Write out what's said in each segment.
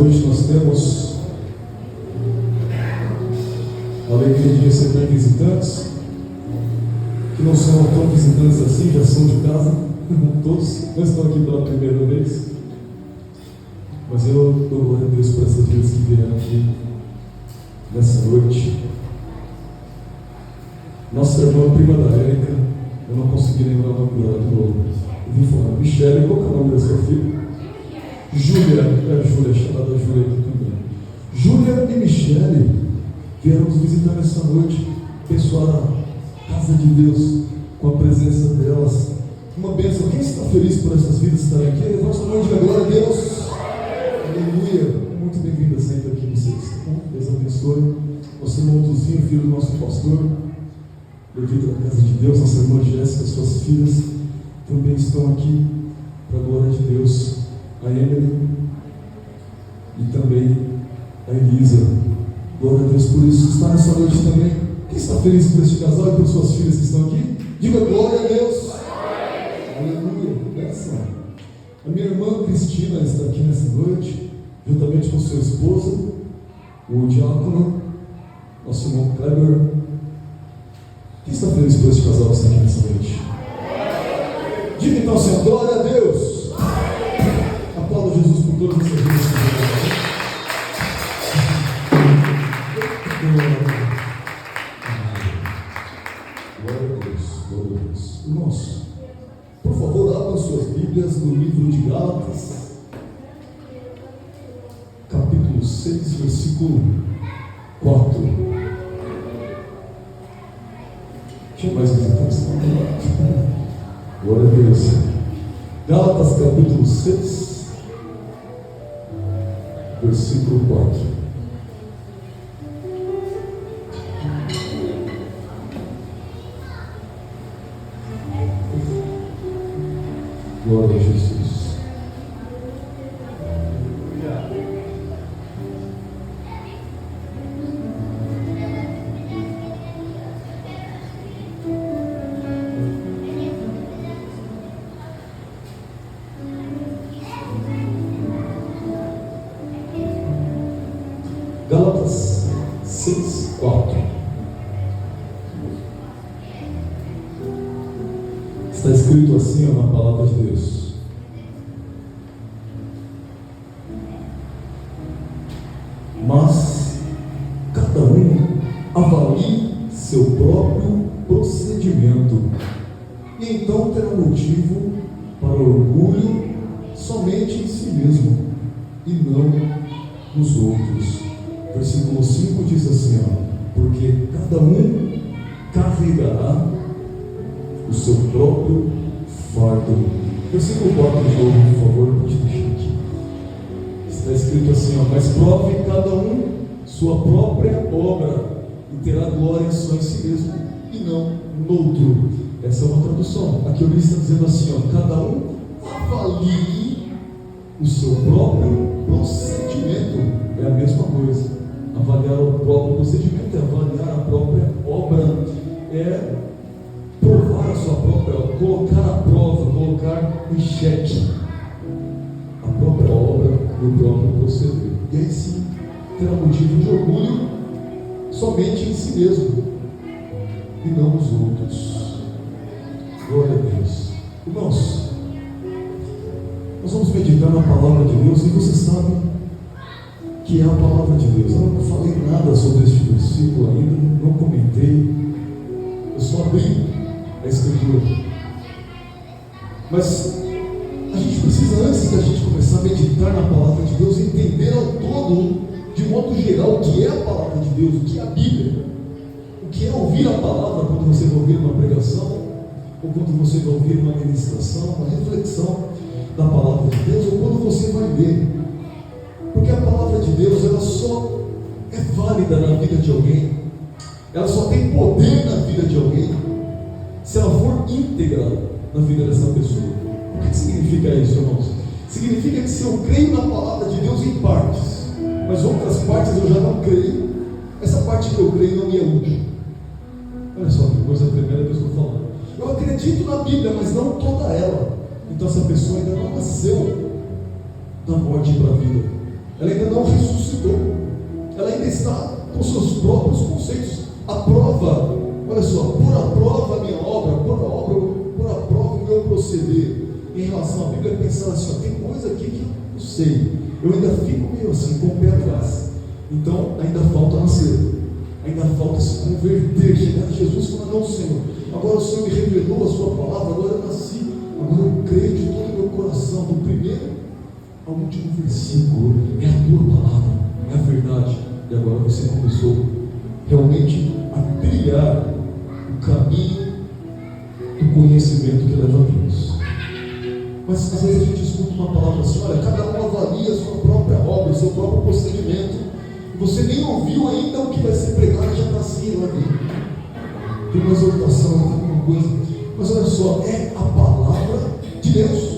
noite nós temos a alegria de receber visitantes, que não são tão visitantes assim, já são de casa, todos não estão aqui pela primeira vez, mas eu dou glória a Deus por essas vidas que vieram aqui nessa noite. Nossa irmã prima da Érica, eu não consegui lembrar o nome dela de novo. Eu vim falar, Michele, qual que é o nome da sua filha? Júlia, chamada Júlia aqui também. Júlia e Michele vieram nos visitar essa noite, abençoar a casa de Deus com a presença delas. Uma bênção. Quem está feliz por essas vidas estarem aqui? Levanta sua mão e diga glória a Deus. Aleluia. Muito bem-vinda sempre aqui vocês. Deus abençoe. Nosso irmão Tuzinho, filho do nosso pastor, bem-vindo à casa de Deus. Nossa irmã Jéssica, suas filhas também estão aqui para a glória de Deus. A Emily e também a Elisa. Glória a Deus por isso. Está nessa noite também. Quem está feliz por este casal e por suas filhas que estão aqui? Diga glória a Deus. Aleluia. Benção. A minha irmã Cristina está aqui nessa noite, juntamente com sua esposa, o diácono, nosso irmão Kleber. Quem está feliz por este casal que está aqui nessa noite? Diga então, Senhor, glória a Deus. Aplauda Jesus por todas essas vidas. Glória a Deus, glória a Deus. Irmãos, por favor, abram suas Bíblias no livro de Gálatas, capítulo 6, versículo 4. Tinha mais visitantes? Glória a Deus. Gálatas, capítulo 6. Versículo 4. Glória a Jesus. Gálatas 6, 4. Está escrito assim na palavra de Deus: mas cada um avalie seu próprio procedimento, e então terá motivo para orgulho somente em si mesmo e não nos outros. Versículo 5 diz assim, porque cada um carregará o seu próprio fardo. Versículo 4 de novo, por favor, pode deixar aqui. Está escrito assim, mas prove cada um sua própria obra e terá glória só em si mesmo e não no outro. Essa é uma tradução. Aqui o livro está dizendo assim, cada um avalie o seu próprio procedimento. É a mesma coisa. Avaliar o próprio procedimento é avaliar a própria obra, é provar a sua própria obra, colocar a prova, colocar em xeque a própria obra e o próprio proceder. E aí sim terá motivo de orgulho somente em si mesmo e não nos outros. Glória a Deus. Irmãos, nós vamos meditar na palavra de Deus e você sabe que é a palavra de Deus. Eu não falei nada sobre este versículo ainda, não comentei, eu só abri a Escritura. Mas a gente precisa, antes da gente começar a meditar na palavra de Deus, entender ao todo, de modo geral, o que é a palavra de Deus, o que é a Bíblia, o que é ouvir a palavra quando você vai ouvir uma pregação, ou quando você vai ouvir uma ministração, uma reflexão da palavra de Deus, ou quando você vai ler. Porque a palavra de Deus, ela só é válida na vida de alguém, ela só tem poder na vida de alguém, se ela for íntegra na vida dessa pessoa. O que significa isso, irmãos? Significa que se eu creio na palavra de Deus em partes, mas outras partes eu já não creio, essa parte que eu creio não me é útil. Olha só que coisa tremenda que eu estou falando. Eu acredito na Bíblia, mas não toda ela. Então essa pessoa ainda não nasceu da morte para a vida. ela ainda não ressuscitou, ela ainda está com seus próprios conceitos. A prova, olha só, por a prova a minha obra, por a prova o meu proceder em relação à Bíblia, pensando assim, ó, tem coisa aqui que eu sei, eu ainda fico meio assim, com o pé atrás. Então ainda falta nascer, ainda falta se converter, chegar a Jesus e falar, não, Senhor, agora o Senhor me revelou a sua palavra, agora eu nasci, agora eu creio de todo o meu coração, do primeiro ao último versículo, é a tua palavra, é a verdade. E agora você começou realmente a trilhar o caminho do conhecimento que leva a Deus. Mas às vezes a gente escuta uma palavra assim, olha, cada um avalia a sua própria obra, o seu próprio procedimento, e você nem ouviu ainda o que vai ser pregado, já está assim lá dentro. Tem uma exortação, tem alguma coisa, mas olha só, é a palavra de Deus.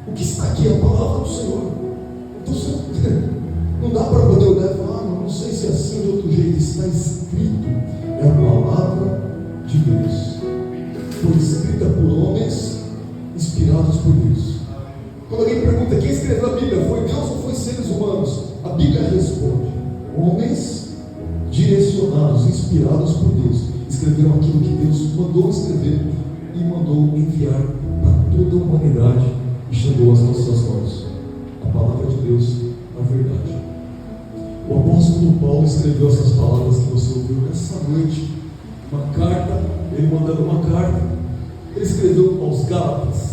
O que está aqui é a palavra do Senhor. Então você não dá para poder olhar e falar, não sei se é assim ou de outro jeito. Está escrito, é a palavra de Deus. Foi escrita por homens inspirados por Deus. Quando alguém pergunta quem escreveu a Bíblia, foi Deus ou foi seres humanos? A Bíblia responde: homens direcionados, inspirados por Deus, escreveram aquilo que Deus mandou escrever e mandou enviar a toda a humanidade e chegou às nossas mãos. A palavra de Deus, a verdade. O apóstolo Paulo escreveu essas palavras que você ouviu nessa noite, uma carta, ele mandando uma carta, ele escreveu aos Gálatas.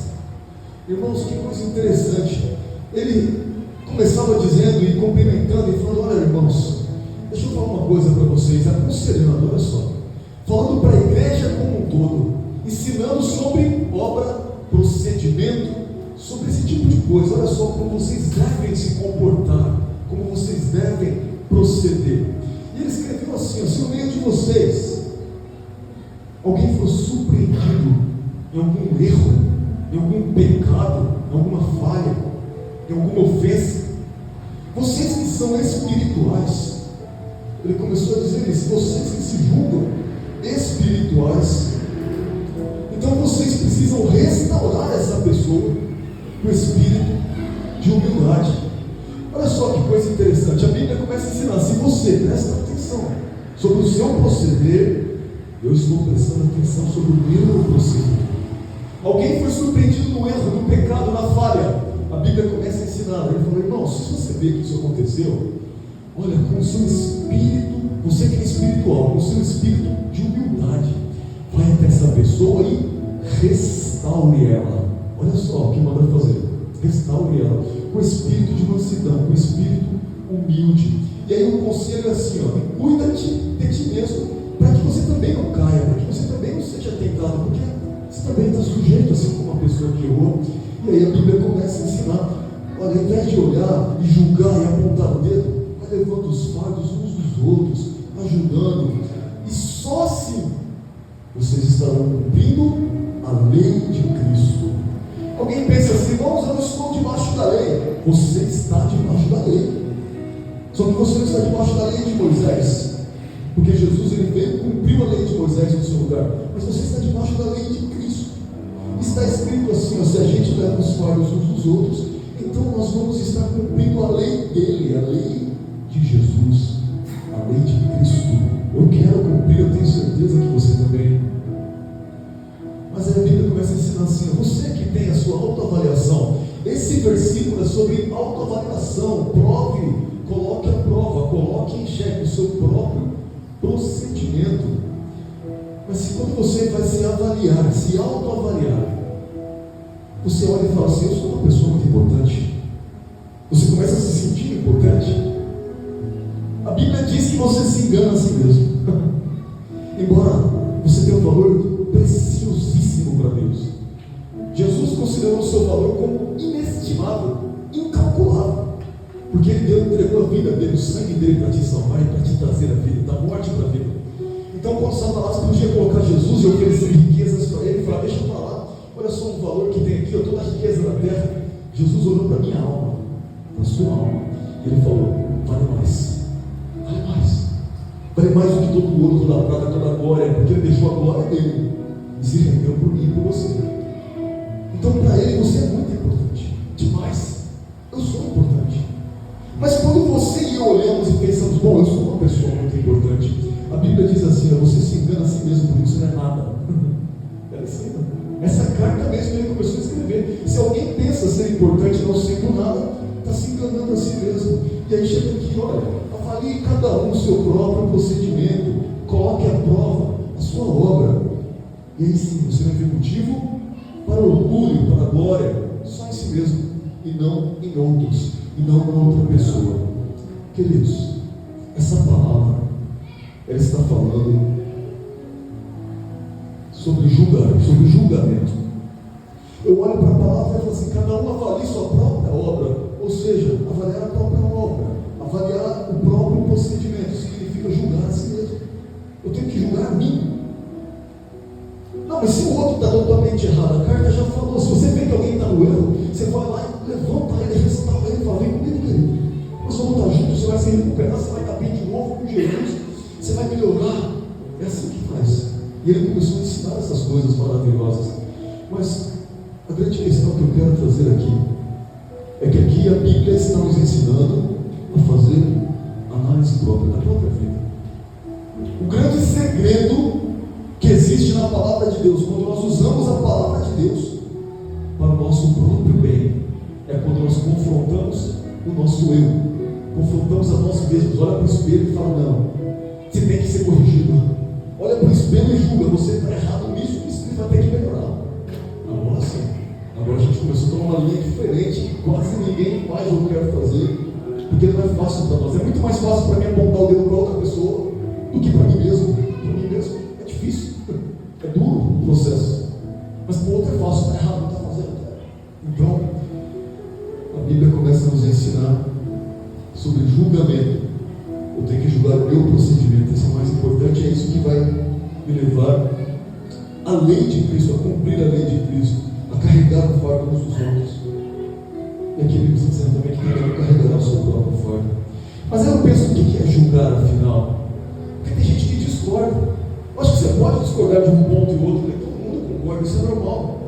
Irmãos, que coisa interessante, ele começava dizendo e cumprimentando e falando, olha irmãos, deixa eu falar uma coisa para vocês, aconselhando, olha só, falando para a igreja como um todo, ensinando sobre obra, procedimento, sobre esse tipo de coisa. Olha só como vocês devem se comportar, como vocês devem proceder. E ele escreveu assim, se no meio de vocês alguém for surpreendido em algum erro, em algum pecado, em alguma falha, em alguma ofensa, vocês que são espirituais, ele começou a dizer isso, vocês que se julgam espirituais, então vocês precisam restaurar essa pessoa com o espírito de humildade. Olha só que coisa interessante, a Bíblia começa a ensinar, se você presta atenção sobre o seu proceder, eu estou prestando atenção sobre o meu proceder. Alguém foi surpreendido no erro, no pecado, na falha, a Bíblia começa a ensinar. Ele falou, irmão, se você vê que isso aconteceu, olha, com o seu espírito, você que é espiritual, com o seu espírito de humildade, vai até essa pessoa e restaure ela. Olha só o que manda fazer, restaure ela, com espírito de mansidão, com espírito humilde. E aí o conselho é assim, ó, cuida-te de ti mesmo, para que você também não caia, para que você também não seja tentado, porque você também está sujeito, assim como uma pessoa que errou. E aí a Bíblia começa a ensinar, olha, ao invés de olhar e julgar e apontar o dedo, vai levando os fardos uns dos outros, ajudando, e só assim vocês estarão cumprindo a lei de Cristo. Alguém pensa assim, irmãos, eu não estou debaixo da lei. Você está debaixo da lei, só que você não está debaixo da lei de Moisés, porque Jesus ele veio e cumpriu a lei de Moisés no seu lugar, mas você está debaixo da lei de Cristo. Está escrito assim, ó, se a gente leva os fardos uns dos outros, então nós vamos estar cumprindo a lei dele, a lei de Jesus, a lei de Cristo. Eu quero cumprir, eu tenho certeza que você também. Mas a Bíblia começa a ensinar assim, você que tem a sua autoavaliação, esse versículo é sobre autoavaliação, prove, coloque a prova, coloque em xeque o seu próprio procedimento. Mas quando você vai se avaliar, se autoavaliar, você olha e fala assim, eu sou uma pessoa muito importante, você começa a se sentir importante. A Bíblia diz que você se engana a si mesmo embora você tenha um valor preciosíssimo para Deus. Jesus considerou o seu valor como inestimável, incalculável, porque ele entregou a vida dele, o sangue dele para te salvar e para te trazer a vida, da morte para a vida. Então quando Satanás podia colocar Jesus e oferecer riquezas para ele, falar, deixa eu falar, olha só o valor que tem aqui, toda a riqueza da terra. Jesus olhou para a minha alma, para a sua alma, e ele falou, vale mais, vale mais, vale mais do que todo o ouro, toda a prata, toda a glória, porque ele deixou a glória dele e se rendeu por mim e por você. Então para ele você é muito importante, demais. Eu sou importante. Mas pensamos, bom, eu sou uma pessoa muito importante. A Bíblia diz assim, você se engana a si mesmo, por isso não é nada. Ela ensina. Essa carta mesmo ele começou a escrever. Se alguém pensa ser importante não sendo nada, está se enganando a si mesmo. E aí chega aqui, olha, avalie cada um o seu próprio procedimento, coloque à prova a sua obra. E aí sim, você vai ter motivo para orgulho, para glória, só em si mesmo, e não em outros, e não em outra pessoa. Queridos, essa palavra, ela está falando sobre julgamento. Eu olho para a palavra e falo assim, cada um avalie sua própria obra, ou seja, avaliar a própria obra, avaliar o próprio procedimento, significa julgar a si mesmo. Eu tenho que julgar a mim. Não, mas se o outro está totalmente errado, a carta já falou, se você vê que alguém está no erro, você vai lá e levanta ele, restaura ele e fala, vem comigo, querido. Nós vamos estar juntos, você vai se recuperar, você vai estar bem de novo com Jesus, você vai melhorar. É assim que faz. E ele começou a ensinar essas coisas maravilhosas. Mas a grande questão que eu quero trazer aqui é que aqui a Bíblia está nos ensinando a fazer análise própria da própria vida. O grande segredo que existe na palavra de Deus, quando nós usamos a palavra de Deus para o nosso próprio bem, é quando nós confrontamos o nosso eu, confrontamos a nós mesmos, olha para o espelho e fala, não, você tem que ser corrigido, olha para o espelho e julga, você está errado nisso, isso vai ter que melhorar. Agora sim, agora a gente começou a tomar uma linha diferente, que quase ninguém faz ou quer fazer, porque não é fácil para nós, é muito mais fácil para mim apontar o dedo para outra pessoa, do que para mim mesmo. Para mim mesmo é difícil, é duro o processo, mas para o outro é fácil, está errado, não está fazendo. Então, a Bíblia começa a nos ensinar sobre julgamento. Eu tenho que julgar o meu procedimento, isso é o mais importante, é isso que vai me levar à lei de Cristo, a cumprir a lei de Cristo, a carregar o fardo uns dos outros. E aqui a Bíblia está dizendo também que tem que carregar o seu próprio fardo. Mas eu penso, o que é julgar afinal? Porque tem gente que discorda. Eu acho que você pode discordar de um ponto e outro, todo mundo concorda, isso é normal.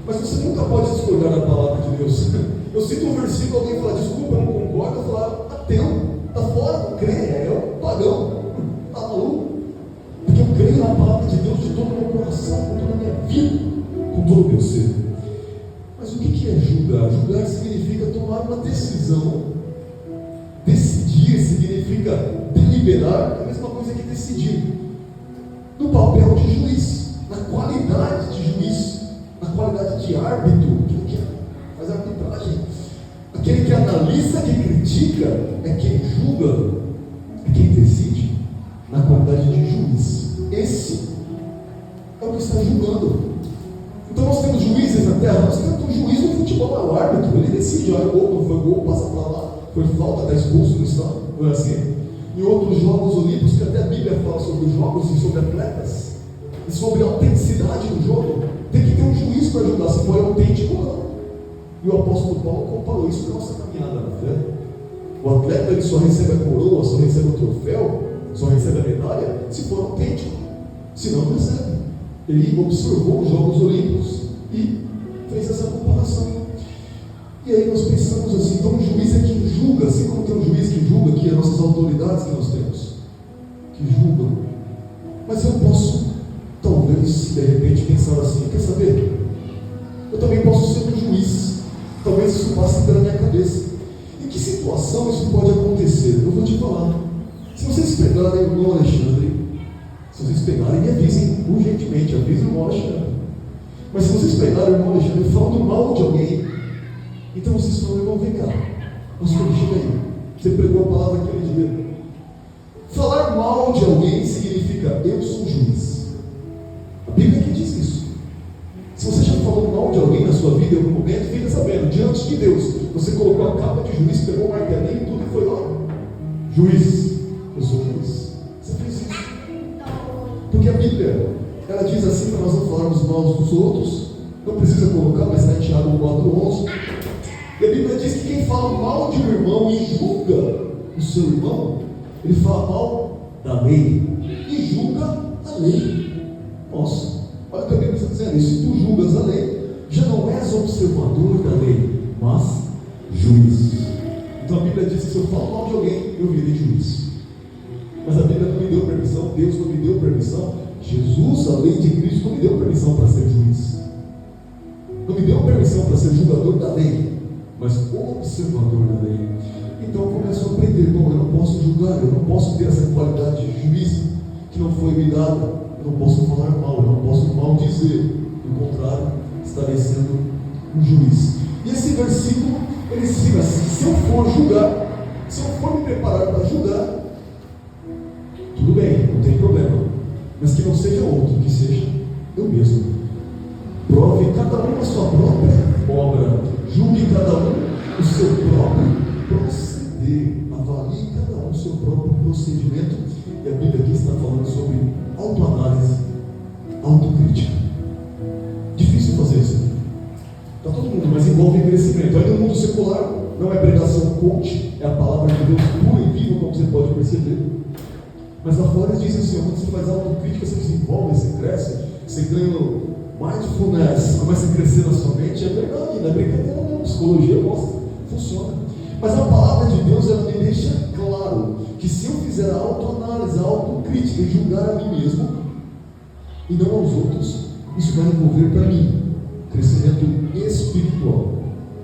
Mas você nunca pode discordar da palavra de Deus. Eu cito um versículo, alguém fala, desculpa, eu não concordo, eu falo, ateu, está fora, não crê, é um pagão, está maluco. Porque eu creio na palavra de Deus de todo o meu coração, com toda a minha vida, com todo o meu ser. Mas o que é julgar? Julgar significa tomar uma decisão. Decidir significa deliberar, é a mesma coisa que decidir. No papel de juiz, na qualidade de juiz, na qualidade de árbitro, aquele que faz arbitragem, aquele que analisa, que critica, é quem julga, é quem decide, na qualidade de juiz. Esse é o que está julgando. Então nós temos juízes na terra, nós temos um juiz no futebol, é o árbitro, ele decide, olha, gol, não foi gol, passa para lá, foi falta, está expulso, não está, não é assim? Em outros jogos olímpicos, que até a Bíblia fala sobre os jogos e sobre atletas, e sobre a autenticidade do jogo, tem que ter um juiz para julgar se foi autêntico ou não. E o apóstolo Paulo comparou isso com a nossa caminhada na fé. O atleta ele só recebe a coroa, só recebe o troféu, só recebe a medalha, se for autêntico, se não recebe. Ele observou os Jogos Olímpicos e fez essa comparação. E aí nós pensamos assim, então o juiz é quem julga, assim como tem um juiz que julga, que é as nossas autoridades que nós temos, que julgam. Mas eu posso, talvez, de repente, pensar assim, quer saber? Eu também posso ser um juiz. Talvez isso passe pela minha cabeça. Em que situação isso pode acontecer? Eu vou te falar. Se vocês pegarem o irmão Alexandre, se vocês pegarem, me avisem urgentemente, avisem o irmão Alexandre. Mas se vocês pegarem o irmão Alexandre falando mal de alguém, então vocês falam, irmão, vem cá, pastor, chega aí, você pregou a palavra aquele dia. Falar mal de alguém significa, eu sou juiz. A Bíblia que diz isso. Se você já falou mal de alguém na sua vida em algum momento, fica sabendo, diante de Deus, você colocou a capa de juiz, pegou o martelinho e tudo e foi lá. Juiz, eu sou juiz. Você fez isso. Porque a Bíblia, ela diz assim, para nós não falarmos mal uns dos outros, não precisa colocar, mas está em Tiago 4:11. E a Bíblia diz que quem fala mal de um irmão e julga o seu irmão, ele fala mal da lei e julga a lei. Nossa, olha o que a Bíblia está dizendo, e se tu julgas a lei, já não és observador da lei, mas juiz. Então a Bíblia Bíblia diz que se eu falo mal de alguém, eu virei juiz. Mas a Bíblia não me deu permissão, Deus não me deu permissão, Jesus, a lei de Cristo, não me deu permissão para ser juiz. Não me deu permissão para ser julgador da lei, mas observador da lei. Então eu começo a aprender, bom, eu não posso julgar, eu não posso ter essa qualidade de juiz que não foi me dada, eu não posso falar mal, eu não posso maldizer, do contrário, estarei sendo um juiz. E esse versículo, ele ensina assim: se eu for julgar, se eu for me preparar para julgar, tudo bem, não tem problema, mas que não seja outro, que seja eu mesmo. Prove cada um a sua própria obra, julgue cada um o seu próprio proceder, avalie cada um o seu próprio procedimento. E a Bíblia aqui está falando sobre autoanálise, autocrítica. Difícil fazer isso aqui. Está todo mundo, mas envolve crescimento. Aí no mundo secular, não é pregação coach, é a palavra de Deus pura e viva, como você pode perceber. Mas lá fora eles dizem assim: quando você faz autocrítica, você desenvolve, você cresce, você ganha mindfulness, começa a crescer na sua mente. É verdade, não é brincadeira, não. Psicologia mostra, funciona. Mas a palavra de Deus, ela me deixa claro que se eu fizer a autoanálise, a autocrítica e julgar a mim mesmo e não aos outros, isso vai envolver para mim crescimento espiritual.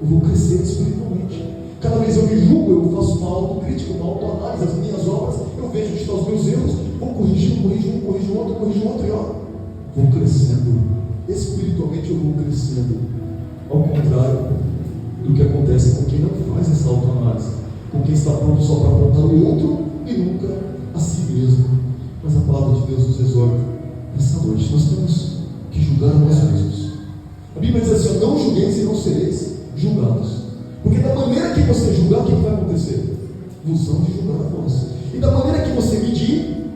Eu vou crescer espiritualmente. Cada vez eu me julgo, eu faço uma autocrítica, uma autoanálise, as minhas obras, eu vejo onde estão os meus erros, vou corrigindo, corrijo um, corrijo outro, e ó, vou crescendo. Espiritualmente eu vou crescendo. Ao contrário do que acontece com quem não faz essa autoanálise, com quem está pronto só para apontar o outro e nunca a si mesmo. Mas a palavra de Deus nos exorta nessa noite: nós temos que julgar a nós mesmos. A Bíblia diz assim: não julgueis e não sereis julgados. Porque da maneira que você julgar, o que vai acontecer? Vos hão de julgar a vós. E da maneira que você medir,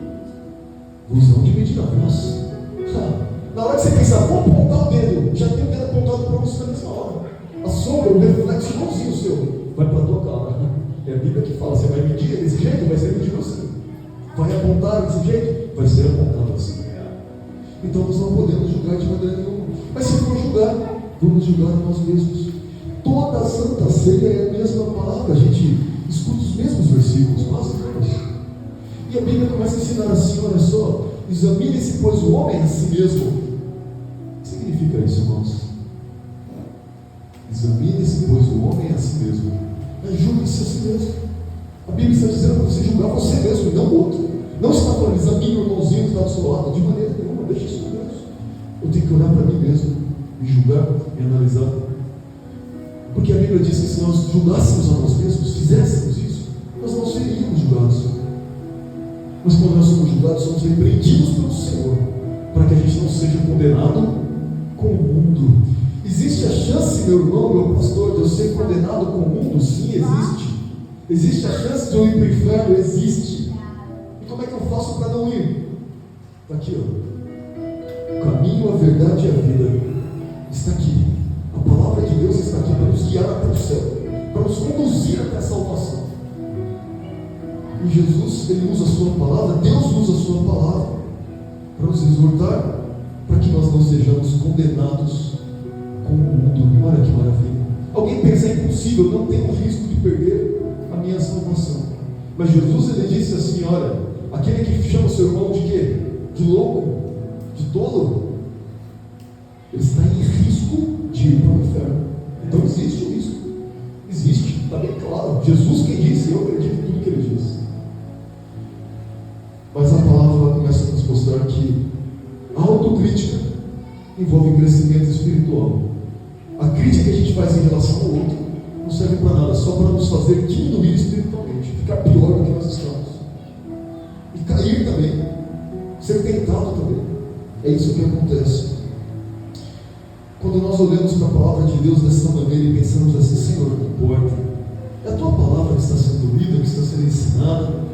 vos hão de medir a vós. Na hora que você pensar, vou apontar o dedo, já tem o dedo apontado para você na mesma hora. A sombra, o reflexo igualzinho seu, vai para a tua cara. É a Bíblia que fala: você vai medir desse jeito, vai ser medido assim. Vai apontar desse jeito, vai ser apontado assim. Então nós não podemos julgar de maneira nenhuma. Mas se for julgar, vamos julgar a nós mesmos. Toda a Santa Ceia é a mesma palavra, a gente escuta os mesmos versículos, quase todos. E a Bíblia começa a ensinar assim: olha só, examine-se, pois, o homem a si mesmo. O que significa isso, irmãos? Examine-se, pois, o homem a si mesmo. Julgue-se a si mesmo. A Bíblia está dizendo para você julgar você mesmo e não o outro. Não está falando: examine o irmãozinho que está do seu lado. De maneira nenhuma, deixa isso com Deus. Eu tenho que olhar para mim mesmo, me julgar, me analisar. Porque a Bíblia diz que se nós julgássemos a nós mesmos, fizéssemos isso, nós não seríamos julgados. Mas quando nós somos julgados, somos repreendidos pelo Senhor, para que a gente não seja condenado com o mundo. Existe a chance, meu irmão, meu pastor, de eu ser condenado com o mundo? Sim, existe. Existe a chance de eu ir para o inferno? Existe. E como é que eu faço para não ir? Está aqui, ó. O caminho, a verdade e a vida está aqui. A palavra de Deus está aqui para nos guiar até o céu, para nos conduzir até a salvação. E Jesus, Ele usa a sua palavra, Deus usa a sua palavra para nos exortar, para que nós não sejamos condenados com o mundo. Olha que maravilha. Alguém pensa: é impossível, não tenho risco de perder a minha salvação. Mas Jesus, Ele disse assim: olha, aquele que chama o seu irmão de quê? De louco? De tolo? Ele está em risco de ir para o inferno. Então existe o risco. Existe, está bem claro. Jesus quem disse, eu acredito em tudo que Ele disse. Mas a palavra começa a nos mostrar que a autocrítica envolve crescimento espiritual. A crítica que a gente faz em relação ao outro não serve para nada, só para nos fazer diminuir espiritualmente, ficar pior do que nós estamos. E cair também, ser tentado também. É isso que acontece. Quando nós olhamos para a palavra de Deus dessa maneira e pensamos assim: Senhor, não importa, é a tua palavra que está sendo lida, que está sendo ensinada.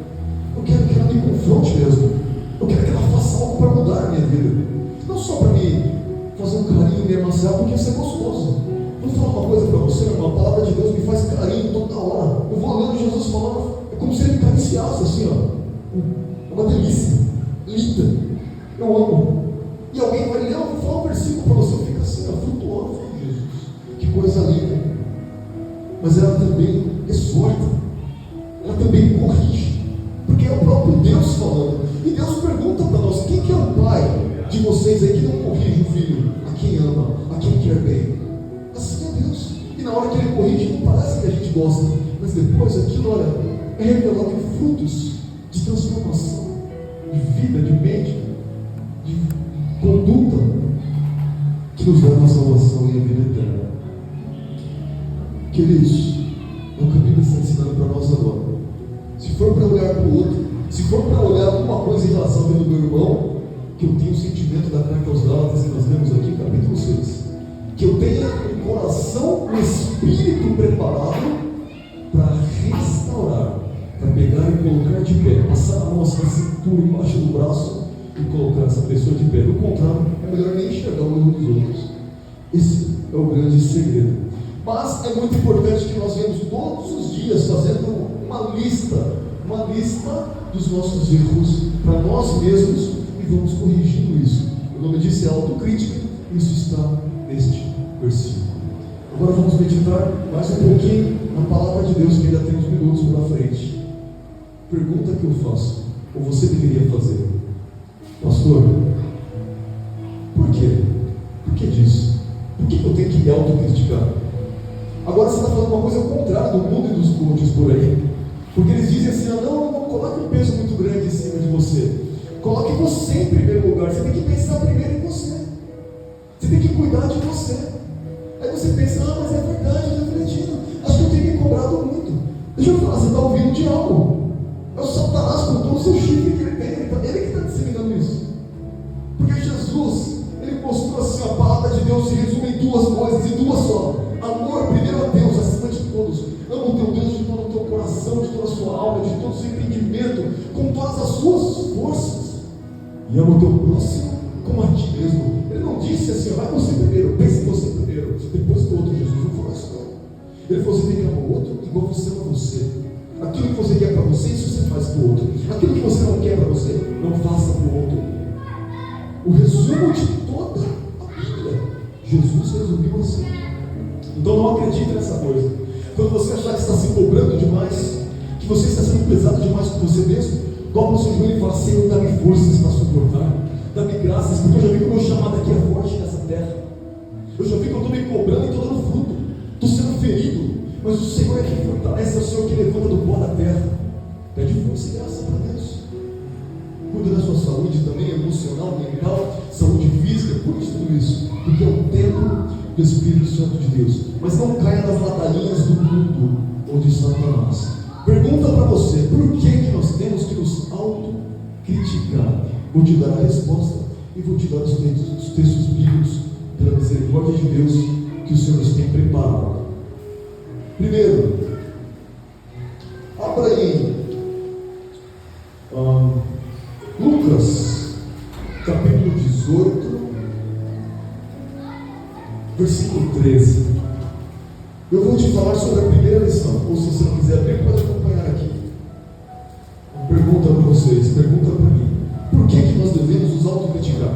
Eu quero que ela me confronte mesmo. Eu quero que ela faça algo para mudar a minha vida. Não só para me fazer um carinho e me amaciar, porque isso é gostoso. Vou falar uma coisa para você, irmão: a palavra de Deus me faz carinho toda hora. Eu vou olhando Jesus falando, é como se Ele me cariciasse assim, ó. É uma delícia, linda. Eu amo. E alguém vai ler, eu vou falar um versículo para você, fica assim, ó, flutuando. Jesus, que coisa linda. Mas ela também exorta. também corrige, porque é o próprio Deus falando. E Deus pergunta para nós: quem que é o pai de vocês aí que não corrige o filho? A quem ama, a quem quer bem. Assim é Deus. E na hora que Ele corrige, não parece que a gente gosta, mas depois aquilo, olha, é revelado em frutos de transformação, de vida, de mente, de conduta, que nos leva à salvação e à vida eterna. Queridos, é o que a Bíblia está ensinando para nós agora. Se for para olhar para o outro, se for para olhar alguma coisa em relação ao meu irmão, que eu tenha o sentimento da carta aos Gálatas, que nós lemos aqui, capítulo 6, que eu tenha o coração, o espírito preparado para restaurar, para pegar e colocar de pé, passar a mão assim na cintura, embaixo do braço e colocar essa pessoa de pé. Do contrário, é melhor nem enxergar o erro dos outros. Esse é o grande segredo. Mas é muito importante que nós venhamos todos os dias fazendo uma lista dos nossos erros para nós mesmos e vamos corrigindo isso. O nome disso é autocrítica, isso está neste versículo. Agora vamos meditar mais um pouquinho na palavra de Deus, que ainda tem uns minutos pela frente. Pergunta que eu faço, ou você deveria fazer: pastor, por quê? Por que disso? Por que eu tenho que me autocriticar? Agora você está falando uma coisa ao contrário do mundo e dos coaches por aí, porque eles dizem assim: não coloque um peso muito grande em cima de você, coloque você em primeiro lugar, você tem que pensar primeiro em você, você tem que cuidar de você. Aí você pensa: mas é verdade, eu estou refletindo, acho que eu tenho me cobrado muito. Deixa eu falar, você está ouvindo o diabo, é o Satanás com todo o seu chifre que ele tem, ele que está disseminando isso. Porque Jesus, ele mostrou assim: a palavra de Deus se resume em duas coisas, e duas só: amor primeiro a Deus acima de todos. Ama o teu Deus de todo o teu coração, de toda a sua alma, de todo o seu entendimento, com todas as suas forças, e ama o teu próximo como a ti mesmo. Ele não disse assim: vai você primeiro, pense em você primeiro, depois do outro. Jesus não falou isso, não. Ele falou: você tem que amar o outro igual você ama você. Aquilo que você quer para você, isso você faz para o outro. Aquilo que você não quer para você, não faça para o outro. O resumo de toda a Bíblia, Jesus resumiu assim. Então não acredite nessa coisa. Quando você achar que está se cobrando demais, que você está sendo pesado demais com você mesmo, dobra o seu joelho e fala: Senhor, dá-me forças para suportar, dá-me graças, porque eu já vi que o meu chamado aqui é forte nessa terra. Eu já vi que eu estou me cobrando e estou dando fruto, estou sendo ferido, mas o Senhor é que fortalece, é o Senhor que levanta do pó da terra. Pede força e graça para Deus. Cuida da sua saúde também, emocional, mental, saúde física, cuide de tudo isso, porque é o templo do Espírito Santo de Deus. Mas não caia nas ladainhas do mundo ou de Satanás. Pergunta para você: por que nós temos que nos autocriticar? Vou te dar a resposta e vou te dar os textos bíblicos pela misericórdia de Deus que o Senhor nos tem preparado. Primeiro, abra aí Lucas capítulo 18, versículo 13. Eu vou te falar sobre a primeira lição, ou se você não quiser abrir, pode acompanhar aqui. Uma pergunta para vocês, pergunta para mim: por que nós devemos nos autocriticar?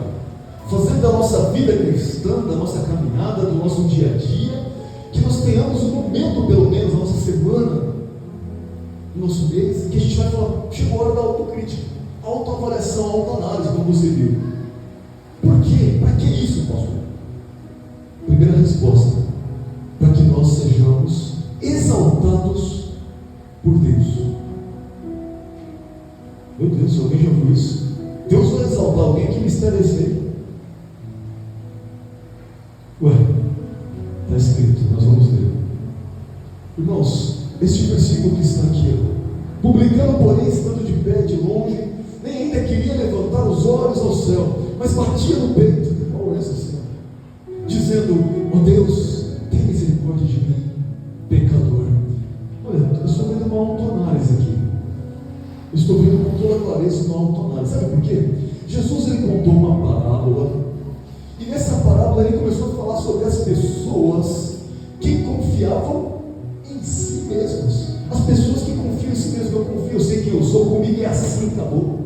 Fazendo da nossa vida cristã, da nossa caminhada, do nosso dia a dia, que nós tenhamos um momento, pelo menos, na nossa semana, no nosso mês, que a gente vai falar: chegou a hora da autocrítica, autoavaliação, autoanálise, como você viu. Por quê? Para que isso, pastor? Primeira resposta: para que nós sejamos exaltados por Deus. Meu Deus, alguém já viu isso? Deus vai exaltar alguém? Que mistério é esse aí? Ué, está escrito, nós vamos ler. Irmãos, este versículo que está aqui: publicano, porém, estando de pé de longe, nem ainda queria levantar os olhos ao céu, mas batia no peito, olha essa cena, dizendo: ó Deus, tem misericórdia de mim, pecador. Olha, eu estou vendo uma autoanálise aqui. Eu estou vendo com toda clareza uma autoanálise. Sabe por quê? Jesus, ele contou uma parábola, e nessa parábola ele começou a falar sobre as pessoas que confiavam em si mesmos. As pessoas que confiam em si mesmos: eu confio, eu sei quem eu sou, comigo é assim, acabou.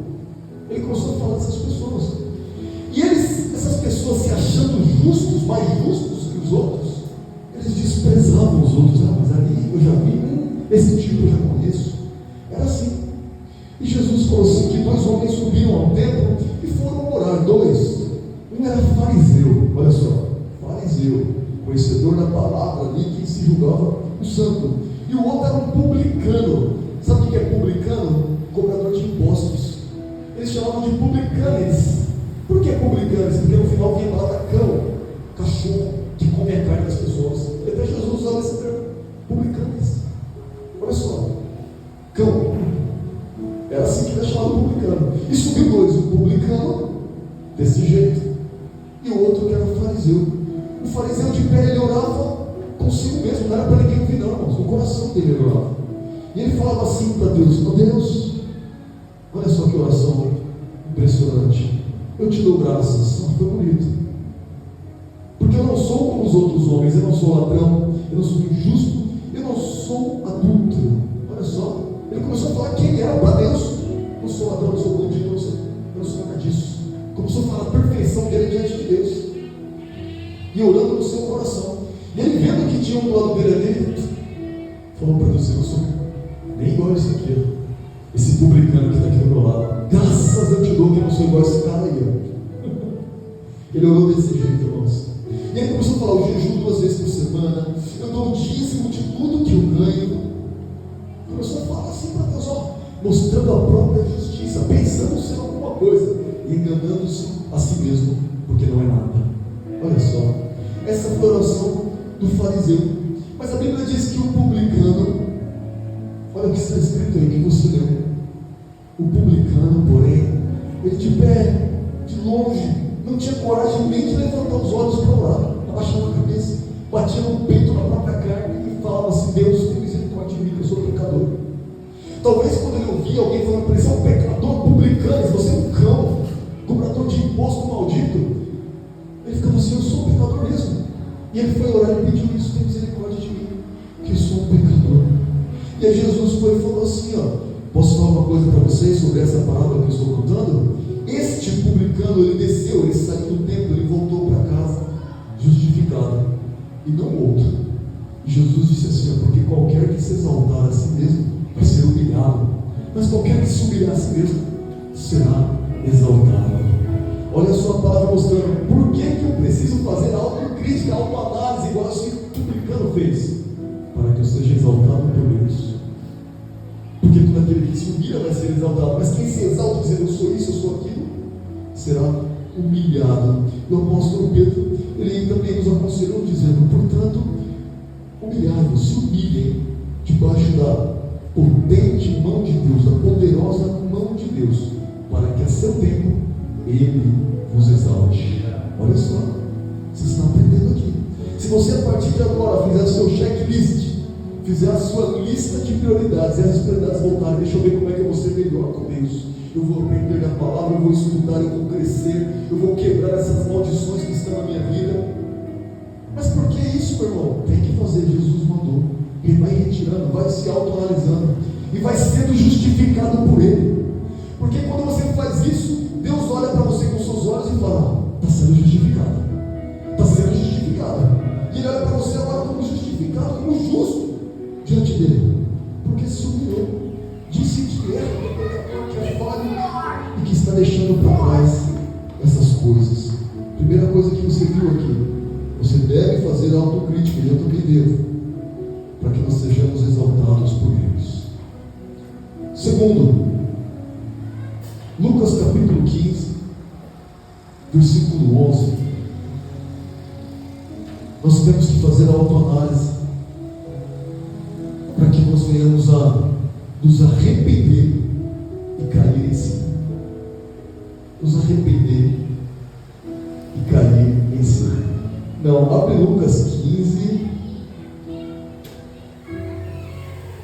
Ele começou a falar dessas pessoas. E essas pessoas, se achando justos, mais justos que os outros, eles desprezavam os outros. Mas ali eu já vi, esse tipo eu já conheço. palavra ali, que se julgava o santo. E o outro era um publicano. Sabe o que é publicano? Cobrador de impostos. Eles chamavam de publicanes. Por que publicanes? Porque no final vinha lá cão, cachorro, que come a carne das pessoas. E até Jesus usava esse termo, publicanes. Olha só, cão. Era assim que era chamado publicano. E subiu dois, um publicano, desse jeito, e o outro que era o fariseu. O fariseu de pé, ele orava consigo mesmo, não era para ninguém ouvir não, irmãos. No coração dele ele orava. E ele falava assim para Deus: ó Deus, olha só que oração impressionante. Eu te dou graças. Foi bonito. Porque eu não sou como os outros homens. Eu não sou ladrão, eu não sou injusto, eu não sou adúltero. Olha só, ele começou a falar quem ele era para Deus. Eu não sou ladrão, eu não sou bandido, eu não sou nada disso. Começou a falar a perfeição dele diante de Deus, e orando no seu coração. E ele vendo que tinha um do lado dele ali, falou para Deus: eu sou nem igual a esse aqui, esse publicano que está aqui do meu lado. Graças eu te dou que eu não sou igual a esse cara aí. Ele orou desse jeito, irmãos. E ele começou a falar: eu jejuo 2 vezes por semana, eu dou um dízimo de tudo que eu ganho. Começou a falar assim para Deus, ó, mostrando a própria justiça, pensando ser alguma coisa, e enganando-se a si mesmo, porque não é nada. Olha só, essa foi a oração do fariseu. Mas a Bíblia diz que o publicano, olha o que está escrito aí, que você leu. O publicano, porém, ele de pé, de longe, não tinha coragem nem de levantar os olhos para orar, abaixava a cabeça, batia no peito na própria carne e falava assim: Deus, tem misericórdia de mim, que eu sou pecador. Talvez quando ele ouvia alguém falando para ele: você é um pecador, publicano, você é um cão, cobrador de imposto maldito, ele ficava assim: eu sou um pecador mesmo. E ele foi orar e pediu isso: tem misericórdia de mim, que eu sou um pecador. E aí Jesus foi e falou assim: ó, posso falar uma coisa para vocês sobre essa parábola que eu estou contando? Este publicano, ele desceu, ele saiu do templo, ele voltou para casa justificado, e não outro. E Jesus disse assim: ó, porque qualquer que se exaltar a si mesmo vai ser humilhado, mas qualquer que se humilhar a si mesmo será exaltado. Olha só a palavra mostrando por que eu preciso fazer autocrítica, autoanálise, igual esse publicano fez, para que eu seja exaltado por Deus. Porque todo aquele que se humilha vai ser exaltado, mas quem se exalta dizendo eu sou isso, eu sou aquilo, será humilhado. E o apóstolo Pedro, ele também nos aconselhou dizendo: portanto, humilhai-vos, se humilhem debaixo da potente mão de Deus, da poderosa mão de Deus, para que a seu tempo Ele vos exalte. Olha só, você está aprendendo aqui. Se você a partir de agora fizer o seu checklist, fizer a sua lista de prioridades, e as prioridades voltarem: deixa eu ver como é que eu vou ser melhor com Deus, eu vou aprender da palavra, eu vou estudar, eu vou crescer, eu vou quebrar essas maldições que estão na minha vida. Mas por que isso, meu irmão? Tem que fazer, Jesus mandou. Ele vai retirando, vai se autoanalisando e vai sendo justificado por Ele. Porque quando você faz isso, Deus olha para você com seus olhos e fala: está sendo justificado, está sendo justificado. E Ele olha para você agora como justificado, como justo diante dele, porque se humilhou, disse que é falho e que está deixando para trás essas coisas. Primeira coisa que você viu aqui: você deve fazer a autocrítica, e eu também devo, para que nós sejamos exaltados por Deus. Segundo, Lucas capítulo 15, versículo 11. Nós temos que fazer a autoanálise para que nós venhamos a nos arrepender e cair em si. Nos arrepender e cair em si. Não, abre Lucas 15,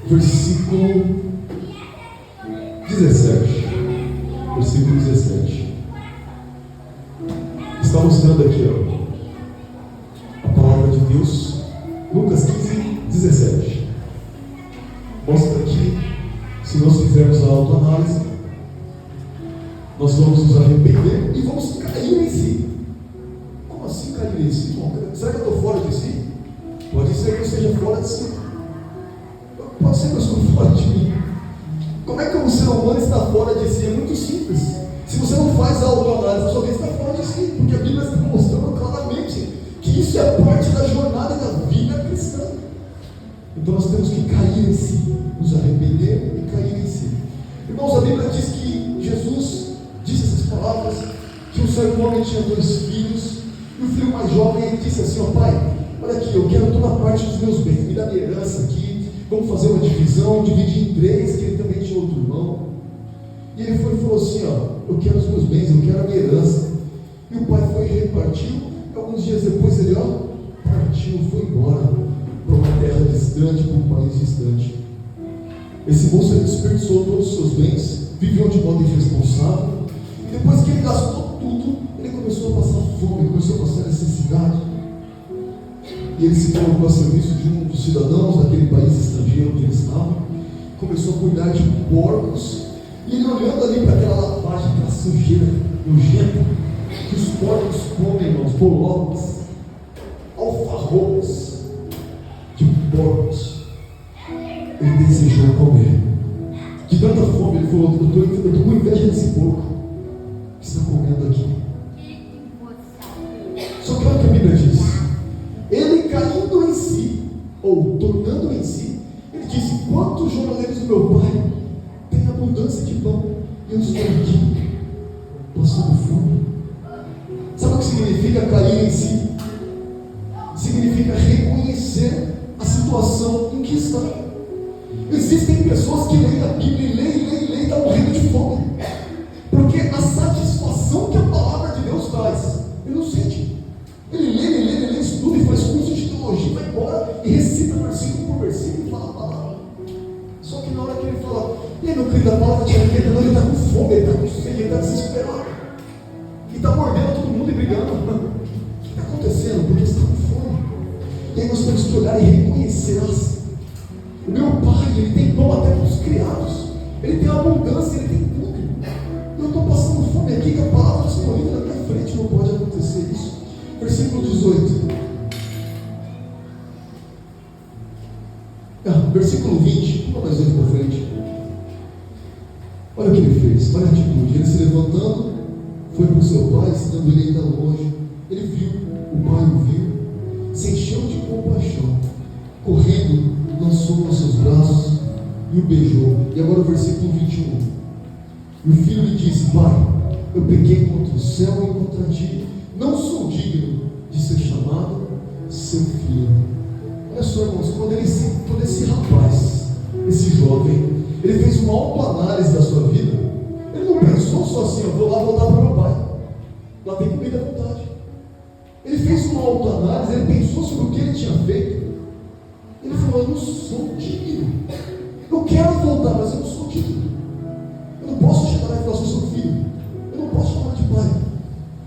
versículo 17. Versículo 17. Está mostrando aqui, ó, a palavra de Deus. Lucas 15, 17. Mostra que, se nós fizermos a autoanálise, nós vamos nos arrepender e vamos cair em si. Como assim cair em si? Bom, será que eu estou fora de si? Pode ser que eu esteja fora de si. Pode ser que eu estou fora de mim. Como é que um ser humano está fora de si? É muito simples. Se você não faz a autoanálise, a sua vida está fora de si. Porque a Bíblia está mostrando claramente que que isso é parte da jornada da vida cristã. Então nós temos que cair em si, nos arrepender e cair em si. Irmãos, a Bíblia diz que Jesus disse essas palavras, que o certo homem tinha 2 filhos, e o filho mais jovem ele disse assim: ó pai, olha aqui, eu quero toda a parte dos meus bens, me dá minha herança aqui, vamos fazer uma divisão, dividir em 3, que ele também tinha outro irmão. E ele foi e falou assim: ó, eu quero os meus bens, eu quero a minha herança. E o pai foi e repartiu, e alguns dias depois ele partiu, foi embora para uma terra distante, para um país distante. Esse moço ele desperdiçou todos os seus bens, viveu de modo irresponsável, e depois que ele gastou tudo, ele começou a passar fome, começou a passar necessidade. E ele se colocou a serviço de um dos cidadãos daquele país estrangeiro onde ele estava, começou a cuidar de porcos, e ele olhando ali para aquela lavagem, aquela sujeira nojenta, que os porcos comem, irmãos, bolobas, alfarrobas de porcos, ele desejou comer. De tanta fome, ele falou: eu estou com inveja desse porco que está comendo aqui. Só que olha o que a Bíblia diz. Ele caindo em si, ou tornando em si, ele disse: quantos jornaleiros do meu pai têm abundância de pão, e eu estou aqui passando fome. Sabe o que significa cair em si? Significa reconhecer a situação em que está. Existem pessoas que leem a Bíblia e leem e estão morrendo de fome, porque a satisfação que a palavra de Deus traz, ele não sente. Ele lê, estuda e faz curso de teologia, vai embora e recita versículo por versículo e fala a palavra. Só que na hora que ele fala: e aí, meu querido, a palavra de Deus, ele está com fome, ele está com sede, ele está desesperado, e está mordendo todo mundo e brigando. O que está acontecendo? Porque está com fome. E aí nós temos que olhar e reconhecer o meu pai, ele tem pão até para os criados, ele tem abundância, ele tem tudo. Eu estou passando fome aqui, que a palavra disponível na minha frente, não pode acontecer isso. Versículo 18. Versículo 20, pula mais 8 para frente. Olha o que ele fez, olha a atitude. Ele se levantando, foi para o seu pai, estando ele ainda longe. Ele viu, o pai o viu, se encheu de compaixão, correndo, lançou nos seus braços e o beijou. E agora o versículo 21. E o filho lhe disse: pai, eu pequei contra o céu e contra ti, não sou digno de ser chamado seu filho. Olha só, irmãos, quando esse rapaz, esse jovem, ele fez uma autoanálise da sua vida, ele não pensou só assim: eu vou lá voltar para o meu pai, lá tem comida à vontade. Ele fez uma autoanálise, ele pensou sobre o que ele tinha feito. Ele falou: eu não sou digno, eu quero voltar, mas eu não sou digno. Eu não posso chegar lá e falar: sou seu filho. Eu não posso chamar de pai.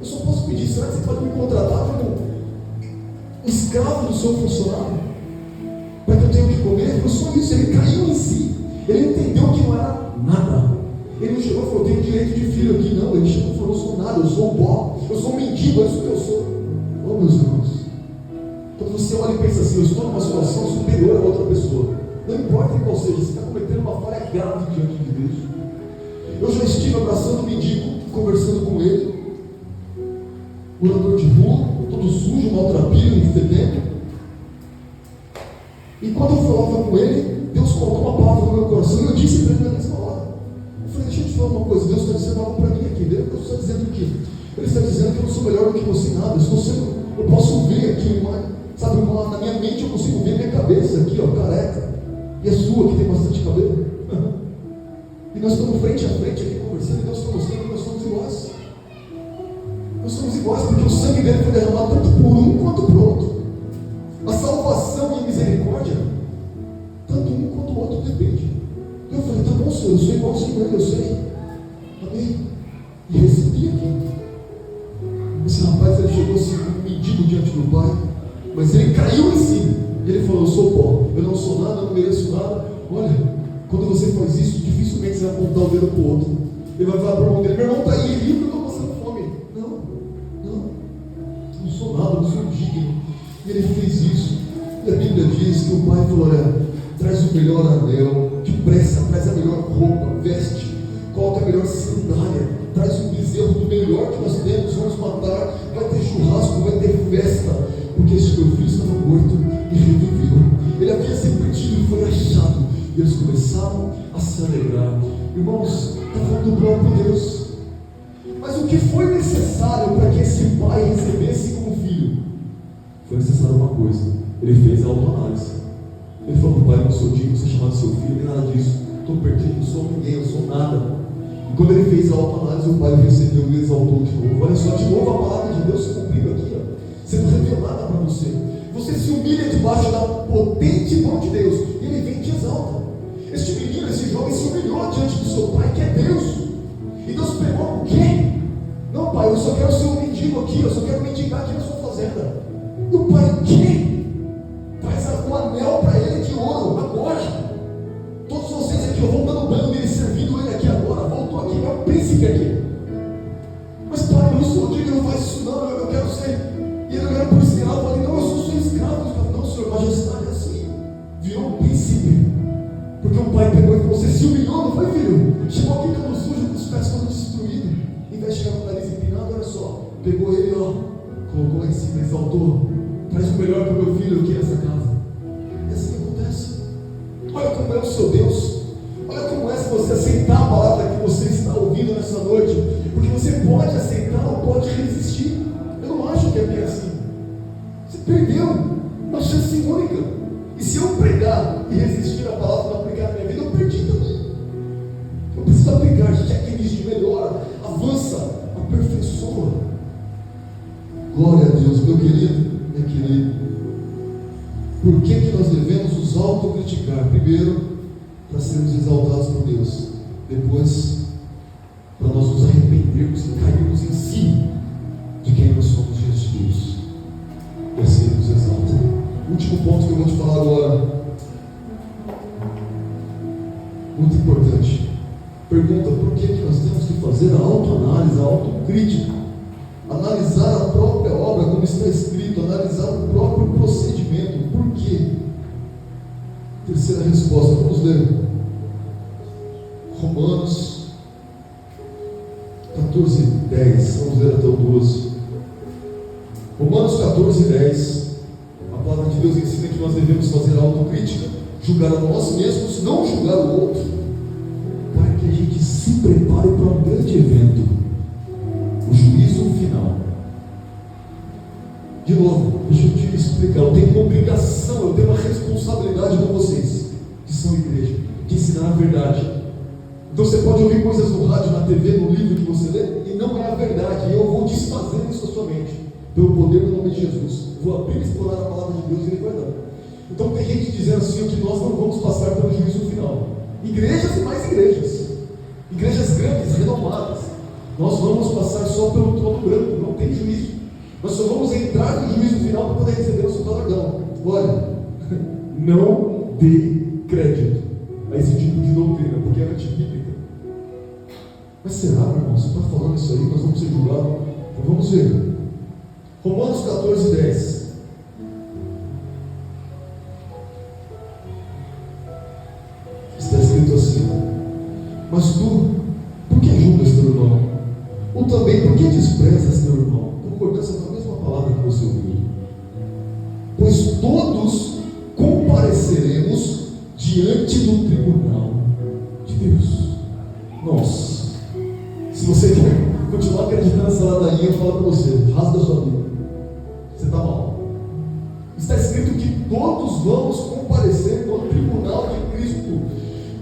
Eu só posso pedir: será que você pode me contratar como escravo do seu funcionário, para que eu tenha o que comer? Ele falou só isso. Ele caiu em si, ele entendeu que não era nada. Ele não chegou e falou: eu tenho direito de filho aqui. Não, ele chegou e falou: eu sou nada, eu sou um pó, eu sou um mendigo, é isso que eu sou. Oh, meus irmãos, quando você olha e pensa assim: eu estou numa situação superior a outra pessoa, não importa qual seja, você está cometendo uma falha grave diante de Deus. Eu já estive abraçando um mendigo, conversando com ele, morador de rua, todo sujo, maltrapilho, fedendo. E quando eu falava com ele, Deus colocou uma palavra no meu coração, e eu disse para ele na mesma hora. Eu falei: deixa eu te falar uma coisa, Deus está dizendo algo para mim aqui. Deus está dizendo o quê? Ele está dizendo que eu não sou melhor do que você em nada. Eu posso ver aqui, na minha mente eu consigo ver minha cabeça aqui, careca, e a sua que tem bastante cabelo. E nós estamos frente a frente aqui conversando, e Deus está mostrando que nós somos iguais. Nós somos iguais porque o sangue dele foi derramado tanto por um quanto por outro. A salvação e a misericórdia, tanto um quanto o outro depende. Eu falei: tá bom, Senhor, eu sou igual ao Senhor, eu sei. Amém. E recebi aqui. Esse rapaz, ele chegou assim, medido diante do pai, mas ele caiu em si. E ele falou: eu sou pó, eu não sou nada, eu não mereço nada. Olha, quando você faz isso, dificilmente você vai apontar o dedo para o outro. Ele vai falar para o irmão dele: meu irmão está aí, livre, eu estou passando fome. Não sou nada, não sou digno. E ele fez isso. E a Bíblia diz que o pai falou: olha, traz o melhor anel, depressa, traz a melhor roupa, veste, coloca a melhor sandália, traz um bezerro do melhor que nós temos, vamos matar, vai ter churrasco, vai ter festa, porque este meu filho estava morto e reviveu. Ele havia se perdido e foi achado. E eles começaram a se alegrar. Irmãos, está falando do próprio Deus. Mas o que foi necessário para que esse pai recebesse como filho? Foi necessário uma coisa. Ele fez a autoanálise. Ele falou: pai, eu não sou digno de ser chamado seu filho, nem nada disso. Estou perdido, não sou ninguém, eu sou nada. E quando ele fez a autoanálise, o pai o recebeu e exaltou de novo. Olha só, de novo a palavra de Deus se cumpriu aqui, ó, sendo revelada para você. Você se humilha debaixo da potente mão de Deus e ele vem e te exalta. Este menino, esse jovem se humilhou diante do seu pai, que é Deus. E Deus pegou o quê? Não, pai, eu só quero ser um mendigo aqui, eu só quero mendigar aqui na sua fazenda. E o pai, o quê? Traz um anel para ele de ouro, agora. Todos vocês aqui, eu vou dando banho nele, servindo ele aqui agora. Voltou aqui, é um príncipe aqui. Mas pai, eu não sou digno, não faz isso não, eu quero ser. E ele olhou para o escravo e falou: não, eu sou seu escravo. Ele falou: não, senhor, majestade, assim. Virou um príncipe. Porque o pai pegou e falou: você se humilhou, não foi, filho? Chegou aqui todo sujo, com os pés todos destruídos. Em vez de chegar com o nariz empinado, olha só. Pegou ele, ó, colocou lá em cima, exaltou. Traz o melhor para o meu filho aqui nessa casa. É assim que acontece. Olha como é o seu Deus. Olha como é se você aceitar a palavra que você está ouvindo nessa noite. Porque você pode aceitar ou pode resistir. Eu não acho que é bem assim. Você perdeu uma chance única. E se eu pregar e resistir à palavra para aplicar na minha vida, eu perdi também. Eu preciso aplicar, a gente aqui melhora, avança, aperfeiçoa. Glória a Deus, meu querido, minha querida. Por que nós devemos nos autocriticar? Primeiro, para sermos exaltados por Deus. Depois, para nós nos arrependermos e cairmos em si de quem nós somos diante de Deus. E assim Ele nos exalta. Último ponto que eu vou te falar agora, muito importante. Pergunta: por que nós temos que fazer a autoanálise, a autocrítica, analisar a própria obra, como está escrito, analisar o próprio procedimento? Por quê? Terceira resposta, vamos ler Romanos 14:10, vamos ler até o 12. Romanos 14:10. A palavra de Deus ensina que nós devemos fazer a autocrítica, julgar a nós mesmos, não julgar o outro, para que a gente se prepare para um grande evento, o juízo final. De novo, deixa eu te explicar. Eu tenho uma obrigação, eu tenho uma responsabilidade com vocês, que são igreja, de ensinar a verdade. Então você pode ouvir coisas no rádio, na TV, no livro que você lê, e não é a verdade, e eu vou desfazer isso da sua mente, pelo poder do nome de Jesus. Vou abrir e explorar a palavra de Deus e Ele vai dar. Então tem gente dizendo assim, que nós não vamos passar pelo juízo final. Igrejas e mais igrejas, igrejas grandes, renomadas, nós vamos passar só pelo trono branco, não tem juízo. Nós só vamos entrar no juízo final para poder receber o seu galardão. Olha, não dê crédito a esse tipo de doutrina, porque é antibíblica. Mas será, meu irmão, você está falando isso aí, nós vamos ser julgados? Então vamos ver. Romanos 14:10. Está escrito assim: mas tu, por que julgas teu irmão? Ou também, por que desprezas teu irmão? Concordância com a mesma palavra que você ouviu. Pois todos compareceremos diante do tribunal de Deus. Nossa, se você quer continuar acreditando nessa ladainha, eu falo para você: rasga a sua vida. Você está mal. Está escrito que todos vamos comparecer no tribunal de Cristo,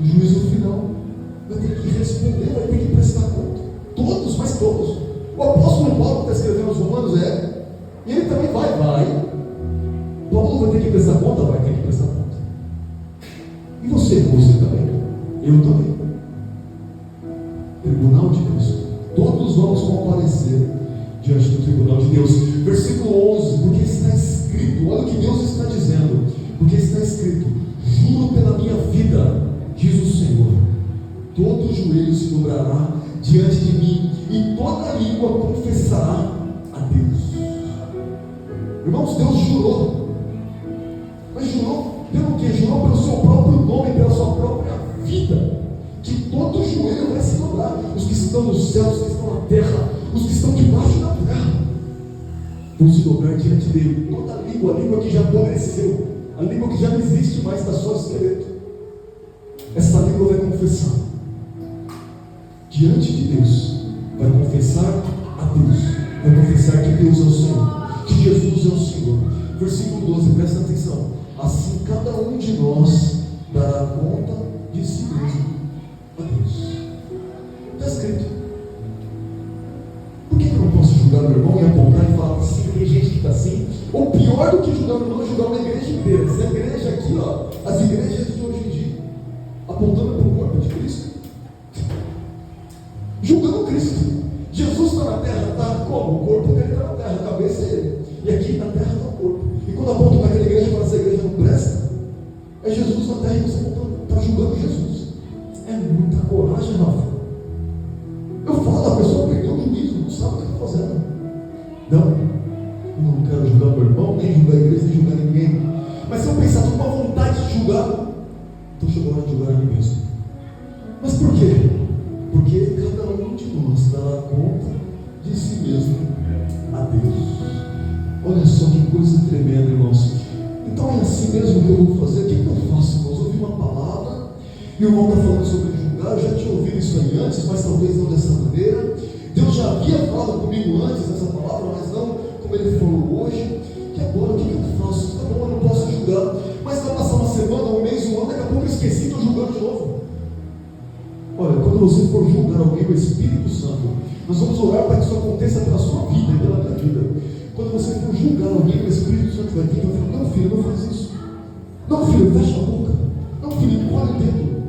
no juízo final. Vai ter que responder, vai ter que prestar conta. Todos, mas todos. O apóstolo Paulo está escrevendo aos Romanos, e ele também vai. Paulo vai ter que prestar conta? Vai ter que prestar conta. E você também? Eu também. Tribunal de Cristo. Todos vamos comparecer diante do tribunal de Deus. Versículo 11, porque está escrito, olha o que Deus está dizendo, porque está escrito: juro pela minha vida, diz o Senhor, todo joelho se dobrará diante de mim, e toda língua confessará a Deus. Irmãos, Deus jurou, mas jurou pelo que? Jurou pelo seu próprio nome, pela sua própria vida, que todo joelho vai se dobrar, os que estão no céu, os que estão na terra, os que estão debaixo da terra. vão se dobrar diante dele. Toda língua, a língua que já apodreceu, a língua que já não existe mais, está só esqueleto, essa língua vai confessar diante de Deus, vai confessar a Deus, vai confessar que Deus é o Senhor, que Jesus é o Senhor. Versículo 12, presta atenção: assim cada um de nós dará conta de si mesmo a Deus. Está escrito. Por que eu não posso julgar meu irmão e apontar e falar assim, tem gente que está assim? Ou pior do que julgar meu irmão, é julgar uma igreja inteira. Essa igreja aqui, ó, as igrejas de hoje em dia, apontando para o corpo de Cristo, julgando Cristo. Jesus está na terra, está como? O corpo dele está na terra, a cabeça é ele, e aqui na terra está o corpo. E quando apontam para aquela igreja, para essa igreja não presta, é Jesus na terra e você está julgando Jesus. É muita coragem, Rafa. Eu falo, a pessoa perdeu o juízo, não sabe o que está fazendo. Não, eu não quero julgar meu irmão, nem julgar a igreja, nem julgar ninguém. Mas se eu pensar, estou com uma vontade de julgar, então chegou a hora de julgar a mim mesmo. Mas por quê? Porque cada um de nós dará conta de si mesmo a Deus. Olha só que coisa tremenda, irmãos. Então é assim mesmo que eu vou fazer. O que eu faço, irmãos? Eu ouvi uma palavra e o irmão está falando sobre julgar. Eu já tinha ouvido isso aí antes, mas talvez não dessa maneira. Deus já havia falado comigo antes dessa palavra, mas não como ele falou hoje. E agora o que eu faço? Tá bom, eu não posso julgar, mas vai passar uma semana, um mês, um ano, daqui a pouco eu esqueci, estou julgando de novo. Olha, quando você for julgar alguém, o Espírito Santo, nós vamos orar para que isso aconteça pela sua vida e pela minha vida. Quando você for julgar alguém, o Espírito Santo vai vir e vai falar: não, filho, não faz isso. Não, filho, fecha a boca. Não, filho, encolhe o dedo.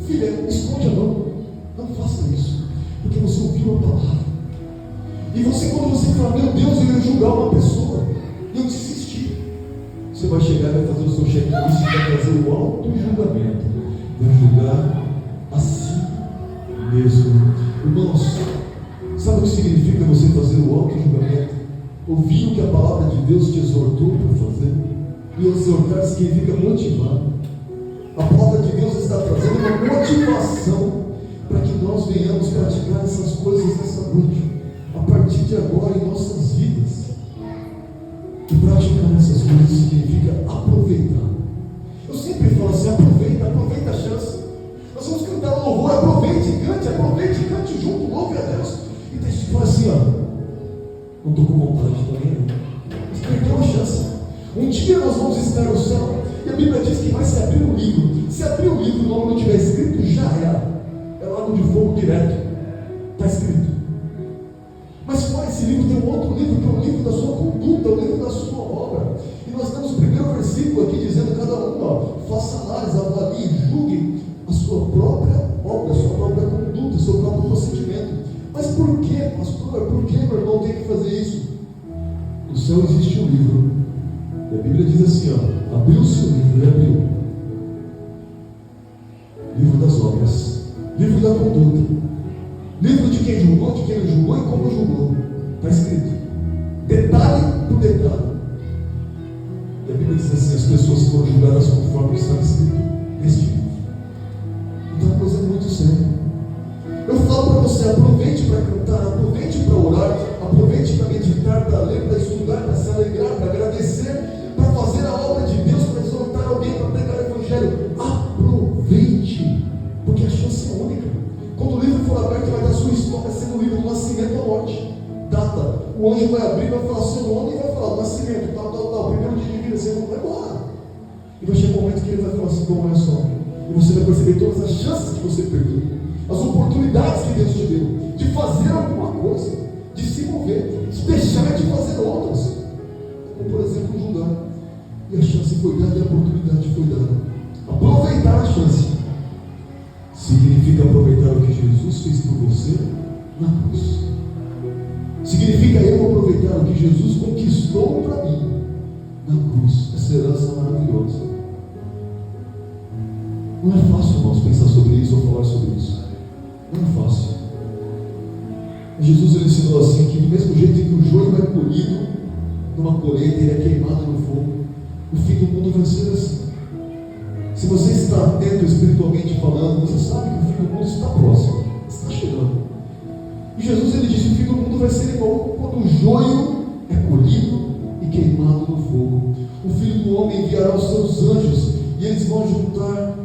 Filha, esconde a mão. Não faça isso, porque você ouviu a palavra. E você, quando você fala: meu Deus, eu ia julgar uma pessoa, e eu desisti, você vai chegar e vai fazer o seu checklist e vai fazer o auto-julgamento. Vai julgar a si mesmo. Irmãos, sabe o que significa você fazer o auto-julgamento? Ouvir o que a palavra de Deus te exortou para fazer. E exortar significa motivar. A palavra de Deus está trazendo uma motivação para que nós venhamos praticar essas coisas nessa noite, a partir de agora em nossas vidas. E praticar essas coisas significa aproveitar. Eu sempre falo assim: aproveita a chance. Nós vamos cantar um louvor, aproveite e cante junto, louve a Deus. E tem gente que fala assim: ó, não estou com vontade também, mas perdeu a chance. Um dia nós vamos estar no céu, e a Bíblia diz que vai se abrir um livro. Se abrir o livro e o nome não estiver escrito, já é lago de fogo direto. Está escrito. Mas fora esse livro, tem um outro livro, que é o livro da sua conduta, o livro da sua obra. E nós temos o primeiro versículo aqui dizendo: cada um, ó, faça análise, avalie, julgue a sua própria obra, a sua própria conduta, o seu próprio procedimento. Mas por que, pastor? Por que, meu irmão, tem que fazer isso? No céu existe um livro, e a Bíblia diz assim: ó, abriu-se o livro e abriu. Livro das obras, livro da conduta, livro de quem julgou, de quem não julgou e como julgou. Está escrito, detalhe por detalhe. E a Bíblia diz assim: as pessoas foram julgadas conforme está escrito neste livro. Então a coisa é muito séria. Eu falo para você: aproveite para cantar, aproveite para orar, aproveite para meditar, para ler, para estudar, para se alegrar, para agradecer, para fazer a obra de Deus, para exortar alguém, para pregar o Evangelho. Aproveite, porque a chance é única. Quando o livro for aberto, vai dar sua história, sendo o livro do nascimento à morte. Data, o anjo vai abrir, vai falar seu nome e vai falar: nascimento, tal, primeiro dia de vida, você não vai embora. E vai chegar um momento que ele vai falar assim: bom, olha só. E você vai perceber todas as chances que você perdeu, as oportunidades que Deus te deu de fazer alguma coisa, de se mover, de deixar de fazer outras, como por exemplo julgar. E a chance foi dada e a oportunidade foi dada. Aproveitar a chance significa aproveitar o que Jesus fez por você na cruz. Significa eu aproveitar o que Jesus conquistou para mim na cruz, essa herança maravilhosa. Não é fácil, irmãos, pensar sobre isso ou falar sobre isso. Não é fácil. Jesus ele ensinou assim: que do mesmo jeito que o joio é colhido numa colheita, ele é queimado no fogo, o fim do mundo vai ser assim. Se você está atento espiritualmente falando, você sabe que o fim do mundo está próximo, está chegando. E Jesus ele disse: o fim do mundo vai ser igual quando o joio é colhido e queimado no fogo. O Filho do Homem enviará os seus anjos, e eles vão juntar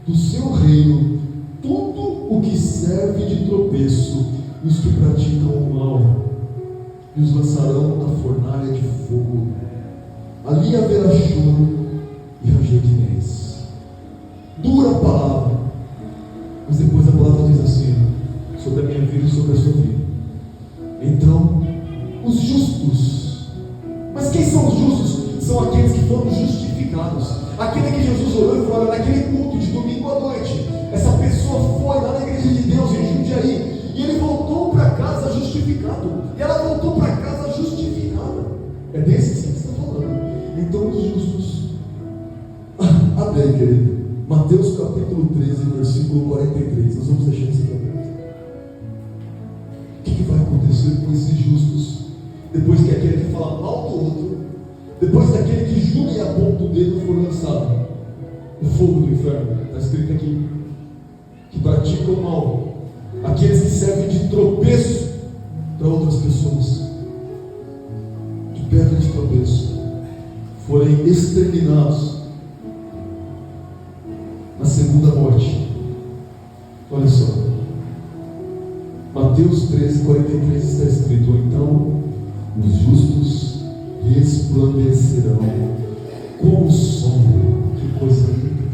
do seu reino tudo o que serve de tropeço e os que praticam o mal, e os lançarão na fornalha de fogo. Ali haverá choro e ranger de dentes. Dura a palavra, mas depois a palavra diz assim, sobre a minha vida e sobre a sua vida. Então, os justos, mas quem são os justos? São aqueles que foram justificados. Aquele que Jesus orou e falou naquele culto de domingo à noite. Essa pessoa foi lá na igreja de Deus em Jundiaí, e ele voltou para casa justificado, e ela voltou para casa justificada. É desse que você está falando. Então os justos, abre aí, querido, Mateus capítulo 13, versículo 43. Nós vamos deixar isso aqui aberto. O que vai acontecer com esses justos depois que aquele que fala mal do outro, depois daquele que julga e aponta o dedo, for lançado no fogo do inferno? Está escrito aqui que praticam o mal, aqueles que servem de tropeço para outras pessoas, de pedra de tropeço, forem exterminados na segunda morte. Olha só, Mateus 13, 43 está escrito: então os justos resplandecerão como o sol. Que coisa linda!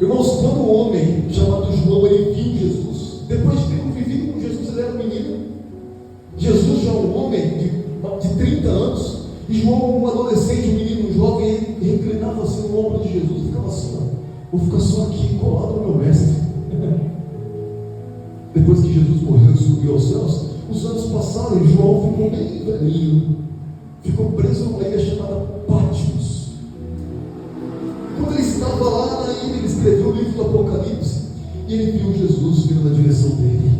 Irmãos, quando um homem chamado João, ele viu Jesus, depois de ter convivido com Jesus, ele era um menino. Jesus já é um homem de 30 anos, e João, um adolescente, um menino, um jovem, ele reclinava assim no ombro de Jesus e ficava assim: ó, vou ficar só aqui, colado no meu mestre. Depois que Jesus morreu e subiu aos céus, os anos passaram e João ficou bem velhinho, ficou preso numa ilha chamada Patmos. Quando ele estava lá na ilha, ele escreveu o livro do Apocalipse, e ele viu Jesus vindo na direção dele.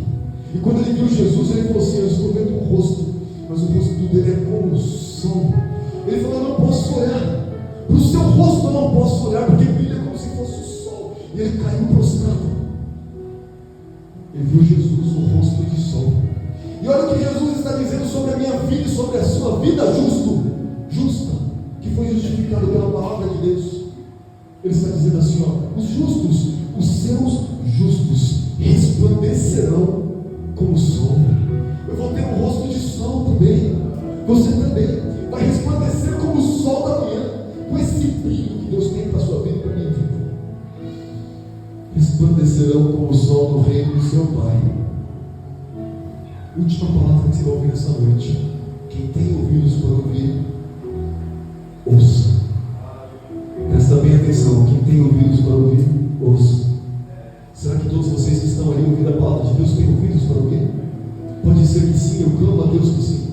E quando ele viu Jesus, ele falou assim: eu estou vendo um rosto, mas o rosto dele é como o sol. Ele falou: eu não posso olhar para o seu rosto, eu não posso olhar, porque brilha como se fosse o sol. E ele caiu prostrado. Ele viu Jesus, o rosto de sol. E olha o que Jesus está dizendo sobre a minha vida e sobre a sua vida justa, que foi justificada pela palavra de Deus. Ele está dizendo assim: ó, os justos, os seus justos resplandecerão como o sol. Eu vou ter um rosto de sol também. Você também vai resplandecer como o sol da manhã, com esse brilho que Deus tem para a sua vida e para a minha vida. Resplandecerão como o sol no reino do seu Pai. Última palavra que você vai ouvir nessa noite. Quem tem ouvidos para ouvir, ouça. Presta bem atenção. Quem tem ouvidos para ouvir, ouça. Será que todos vocês que estão ali ouvindo a palavra de Deus têm ouvidos para ouvir? Pode ser que sim, eu clamo a Deus que sim.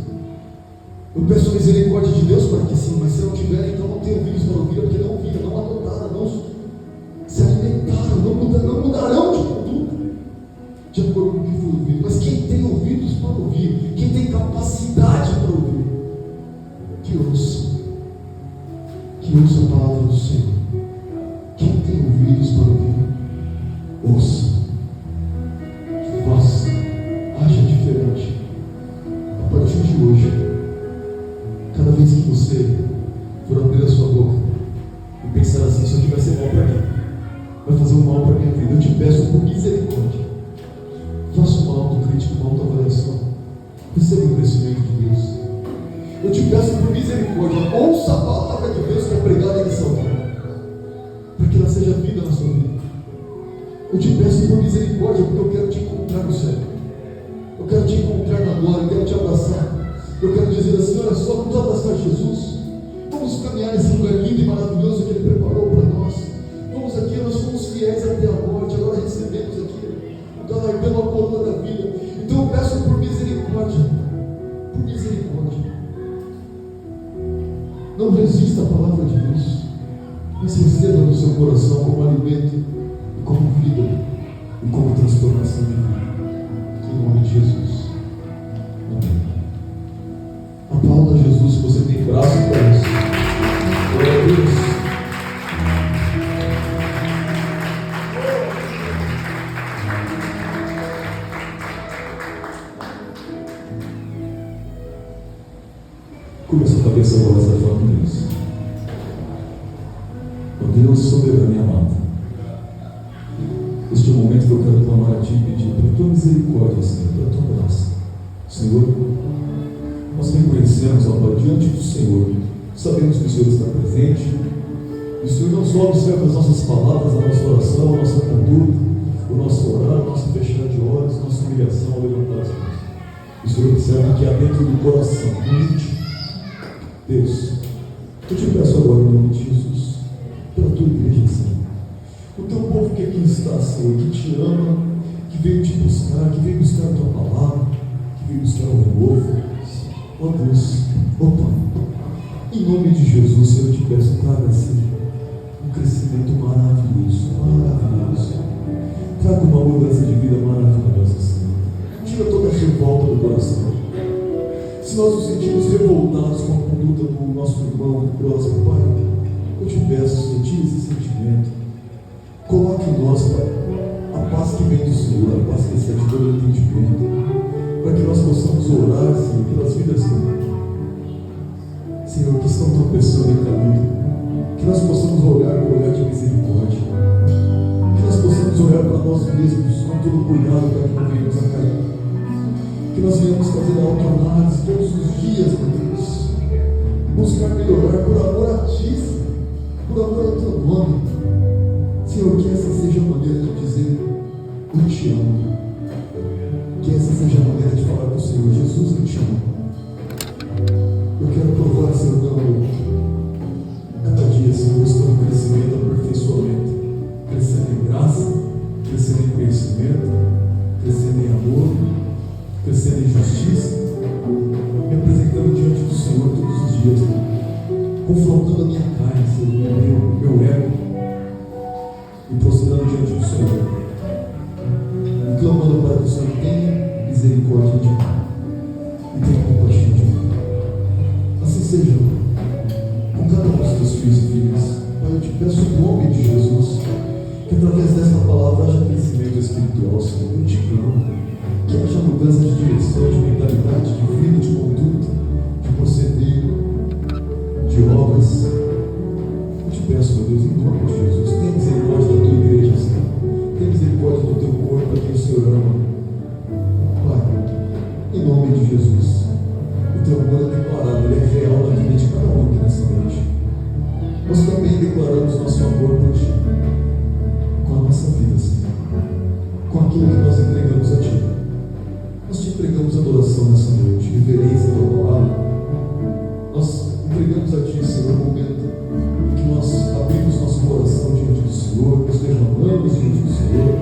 Eu peço a misericórdia de Deus para que sim, mas se não tiver, então não tem ouvidos para ouvir, porque não ouviram, não adotaram, não se alimentaram, não mudarão de conduta de acordo com o que foi ouvido. Mas quem tem ouvidos para ouvir, quem tem capacidade para ouvir, que ouça a palavra do Senhor. Quem tem ouvidos para ouvir, ouça, faça, haja diferente. A partir de hoje, cada vez que você for abrir a sua boca e pensar assim: se eu tivesse mal para mim, vai fazer um mal para a minha vida, eu te peço por misericórdia, faça uma autocrítica, uma autoavaliação, receba o crescimento de Deus. Eu te peço por misericórdia, ouça a palavra de Deus que é pregada nessa hora, para que ela seja vida na sua vida. Eu te peço por misericórdia, porque eu quero te encontrar no céu, eu quero te encontrar na glória, eu quero te abraçar, eu quero dizer assim: olha só, vamos abraçar Jesus, vamos caminhar nesse lugar lindo e maravilhoso que Ele preparou para nós. Vamos aqui, nós fomos fiéis até a morte, agora recebemos aqui o galardão, a coroa da vida. Então eu peço por misericórdia, por misericórdia. Não resista à palavra de Deus, mas receba no seu coração como alimento, e como vida, e como transformação de vida. Em nome de Jesus. Amém. Aplauda Jesus se você tem braço para isso. Glória a Deus. essa voz da família. Ó Deus soberano e amado, este é o momento que eu quero clamar a Ti e pedir para a Tua misericórdia, Senhor, para a Tua graça. Senhor, nós reconhecemos, ó Pai, diante do Senhor, sabemos que o Senhor está presente, e o Senhor não só observa as nossas palavras, a nossa oração, a nossa conduta, o nosso orar, o nosso fechar de olhos, a nossa humilhação ao levantar as mãos. O Senhor observa que há dentro do coração, no íntimo. Deus, eu te peço agora em nome de Jesus, pela Tua igreja, Senhor, o Teu povo que aqui está, Senhor, que Te ama, que veio Te buscar, que veio buscar a Tua palavra, que veio buscar o renovo. Ó Deus, ó Pai, em nome de Jesus, Senhor, eu te peço, traga, Senhor, um crescimento maravilhoso, maravilhoso. Traga uma mudança de vida maravilhosa, Senhor. Tira toda a revolta do coração. Se nós nos sentimos revoltados com a conduta do nosso irmão, do próximo, Pai, eu te peço, Senhor, tira esse sentimento. Coloque em nós, Pai, a paz que vem do Senhor, a paz que excede todo entendimento, para que nós possamos orar, Senhor, pelas vidas, Senhor, que estão tropeçando em caminho, que nós possamos olhar com o olhar de misericórdia, que nós possamos olhar para nós mesmos com todo cuidado para que não venhamos a cair, que nós venhamos fazer autoanálise todos os dias, meu Deus, buscar melhorar por amor a Ti, por amor ao Teu nome. Senhor, que essa seja a maneira de dizer eu te amo, que essa seja a maneira de falar com o Senhor: Jesus, eu te amo. Eu quero provar, Senhor, meu amor. Cada dia, Senhor, buscando crescimento, aperfeiçoamento, crescendo em graça, crescendo em conhecimento, crescendo em amor, crescendo em justiça, me apresentando diante do Senhor todos os dias, confrontando a minha carne, Senhor, meu ego, e prostrando diante do Senhor, e clamando para que o Senhor tenha misericórdia de mim e tenha compaixão de mim. Assim seja com cada um dos teus filhos e filhas. Pai, eu te peço em nome de Jesus, que através desta palavra haja crescimento espiritual, Senhor. Eu te clamo que haja mudança de direção, de mentalidade, de vida, de conduta, de proceder, de obras. Eu te peço, meu Deus, em nome de Jesus, tenha misericórdia da Tua igreja, Senhor. Tenha misericórdia do Teu corpo, a quem o Senhor ama. Pai, em nome de Jesus, o Teu amor é declarado, ele é real na vida de cada um aqui nessa noite. Nós também declaramos nosso amor por Ti, com a nossa vida, Senhor, com aquilo que nós entregamos a Ti. Nós Te entregamos adoração nessa noite, reverência à Tua palavra. Nós entregamos a Ti, Senhor, o momento em que nós abrimos nosso coração diante do Senhor, nos derramamos diante do Senhor,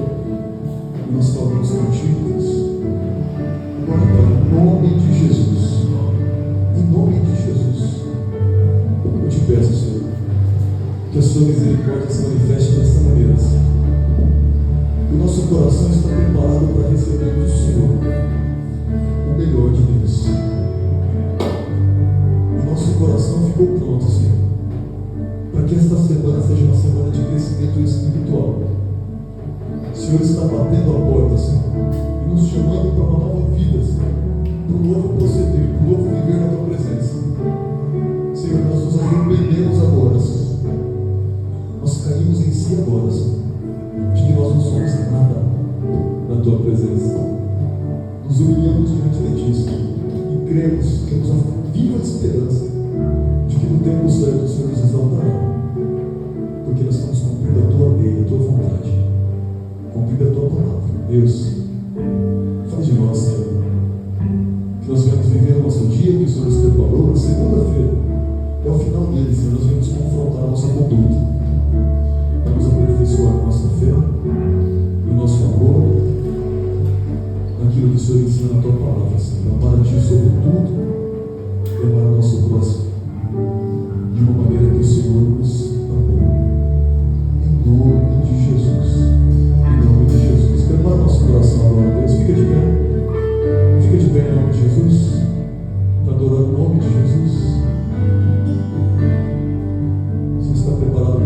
e nós falamos contigo, Deus. Agora, Pai, em nome de Jesus, em nome de Jesus, eu te peço, Senhor, que a Sua misericórdia se manifeste dessa maneira, Senhor. Que o nosso coração está preparado para receber do Senhor o melhor de Deus. O nosso coração ficou pronto, Senhor, para que esta semana seja uma semana de crescimento espiritual. O Senhor está batendo a porta, Senhor, e nos chamando para uma nova vida, Senhor, para um novo proceder, para um novo viver na Tua presença. Senhor, nós nos arrependemos agora, Senhor. Nós caímos em si agora, Senhor, de que nós não somos nada na Tua presença. Nos humilhamos diante de Ti, Senhor, e cremos, temos a viva esperança de que no tempo certo o Senhor nos exaltará, porque nós estamos cumprindo a Tua lei, a Tua vontade, cumprindo a Tua palavra. Deus, faz de nós, Senhor, que nós venhamos viver o nosso dia que o Senhor nos preparou na segunda-feira. É o final dele, Senhor, nós venhamos confrontar a nossa conduta, vamos aperfeiçoar a nossa fé, o nosso amor, naquilo que o Senhor ensina na Tua palavra, Senhor. Amar a Ti sobre tudo e amar o nosso próximo de uma maneira que o Senhor nos amou. Em nome de Jesus. Em nome de Jesus. Prepara nosso coração agora, Deus. Fica de pé. Fica de pé em nome de Jesus. Para adorar o nome de Jesus. Você está preparado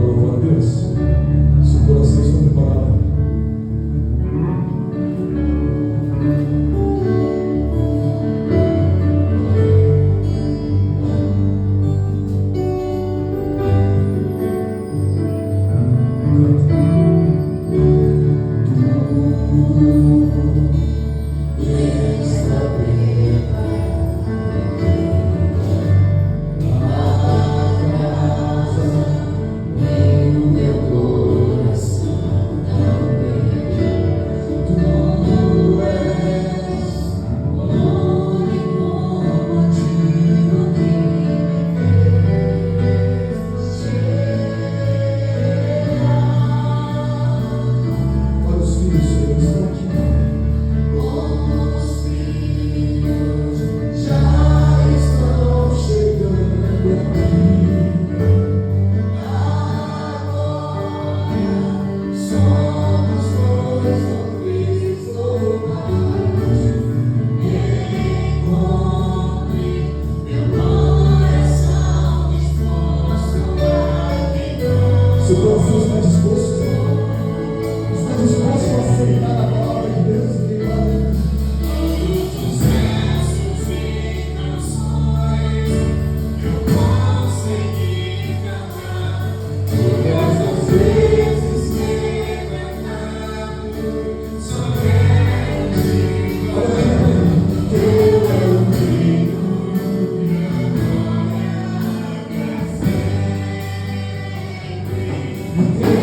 Você está disposto? Está disposto a aceitar a palavra de Deus e queimar? Sucessos e canções eu consegui cantar, todas as vezes que levantado, só quero te louvar. Teu caminho e agora é sempre. Teu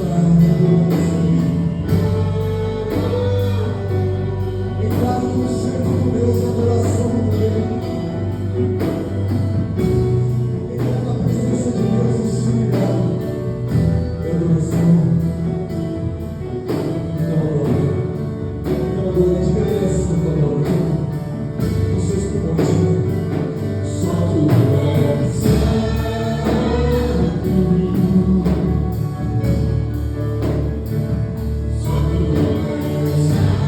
caminho e o poder. Entrar no centro do Deus, adoração dele. Entrar na presença de Deus e se ligar. Adoração. Então agora a gente merece essa palavra. Os seus pulmões. Só tu és santo. Só tu és santo.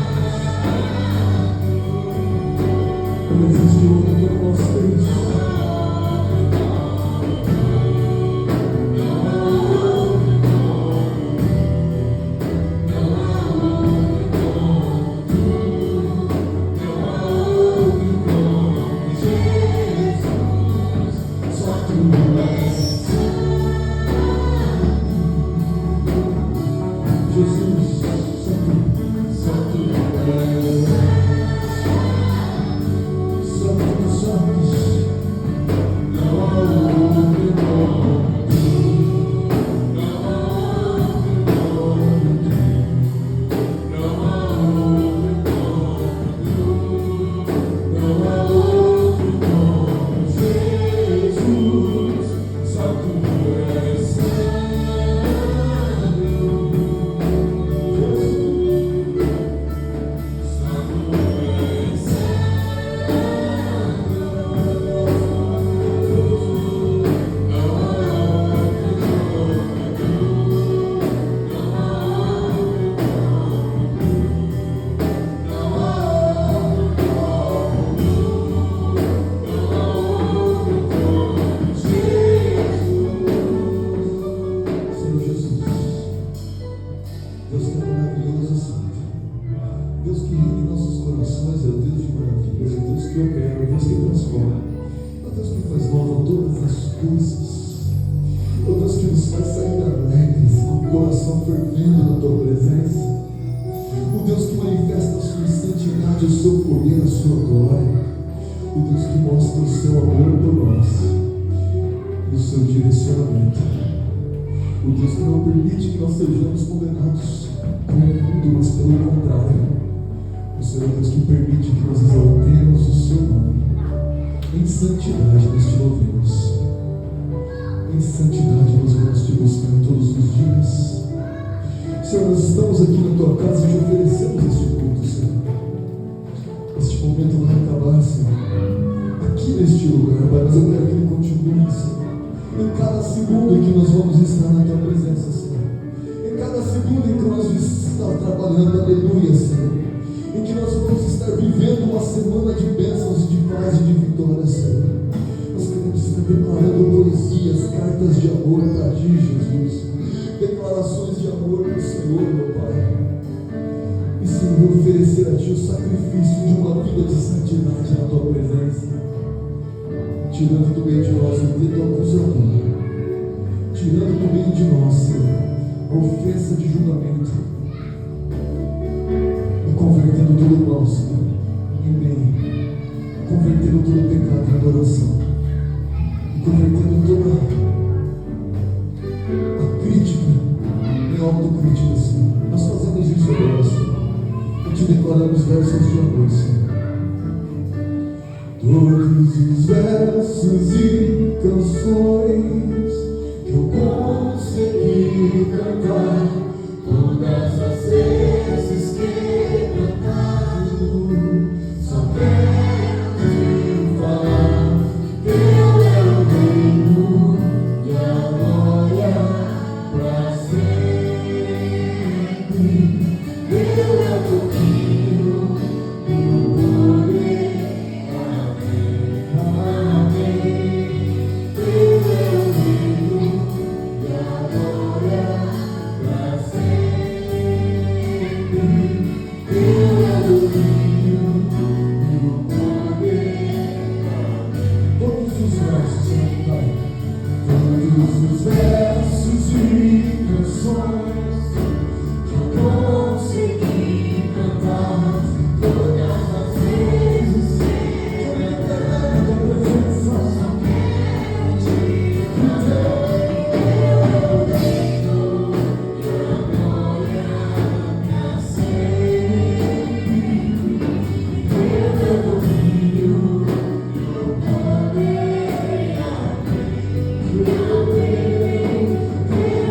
Não existe outro que eu possa ter isso. Só tu és Jesus, só tu és Santo, Santos, não há outro nome, não há outro nome, não há outro nome, Jesus, só tu és santo, Jesus, só tu és Senhor Jesus, Deus que é maravilhoso, Santo. Deus que vive em nossos corações, é o Deus de maravilhas, é o Deus que opera, é o Deus que transforma, é o Deus que faz nova todas as coisas, é o Deus que nos faz sair alegres, com o coração fervendo na tua presença, o Deus que manifesta a sua santidade, o seu poder, a sua glória, o Deus que mostra o seu amor por nós e o seu direcionamento. O Deus que não permite que nós sejamos condenados com o mundo, mas pelo contrário, o Senhor é o Deus que permite que nós exaltemos o seu nome. Em santidade nós te louvemos. Em santidade nós vamos te buscar todos os dias. Senhor, nós estamos aqui na tua casa e te oferecemos este culto, Senhor. Este momento vai acabar, Senhor, aqui neste lugar, Pai, mas eu quero que ele continue, Senhor. Em cada segundo em que nós vamos estar na tua presença, Senhor. Em cada segundo em que nós vamos estar trabalhando, aleluia, Senhor. Em que nós vamos estar vivendo uma semana de bênçãos, de paz e de vitória, Senhor. Nós queremos estar declarando poesias, cartas de amor para ti, Jesus. Declarações de amor para o Senhor, meu Pai. E, Senhor, oferecer a ti o sacrifício de uma vida de santidade na tua presença. Tirando do meio de nós o dedo acusador, tirando do meio de nós, Senhor, a ofensa de julgamento, e convertendo todo o mal, Senhor, em bem, convertendo todo o pecado em adoração, e convertendo toda a crítica em autocrítica, Senhor. Nós fazemos isso agora, Senhor, e te declaramos versos de amor, Senhor. Todos os versos e canções que eu consegui cantar todas as vezes que cantado. Só quero te falar, teu é o reino e a glória pra sempre. Teu é o pouquinho e o poder. Todos os versos e canções que eu consegui cantar, todas as vezes que eu entrar na presença, só quero te cantar. Teu é o reino e a glória pra sempre. Teu é o domínio e o poder. Teu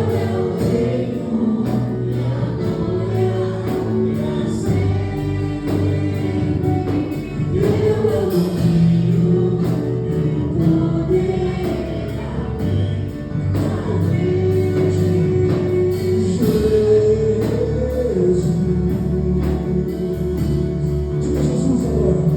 é o reino e a glória pra sempre. Teu é o domínio e o poder. Jesus agora.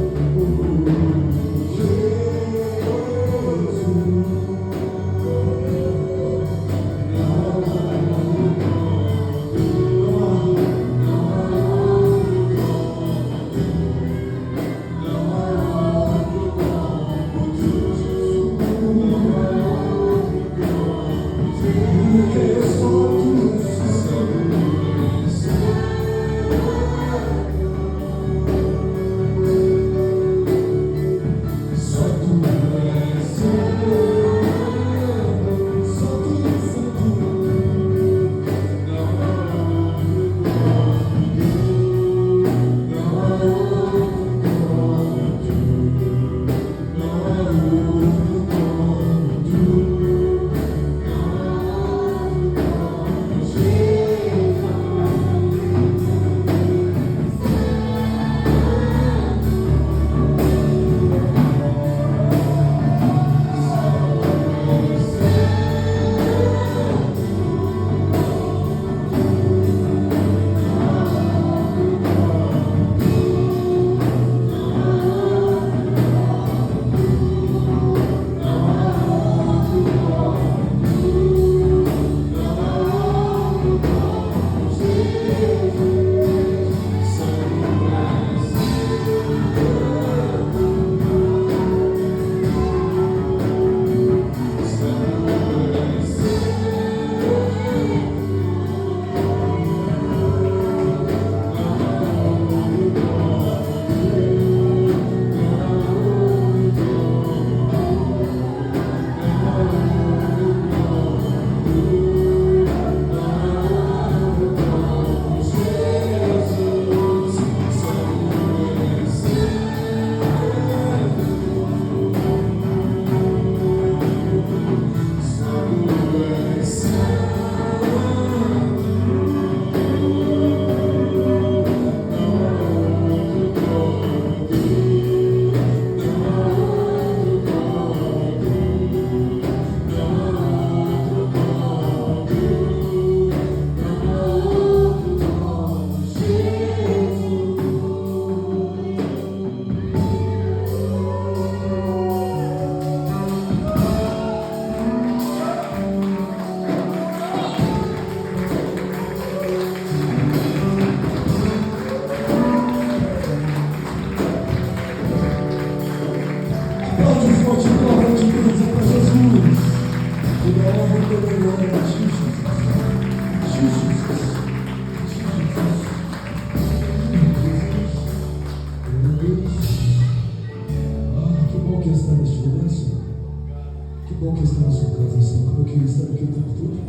bom que está na sua casa, Senhor. Como eu queria estar aqui o tempo todo.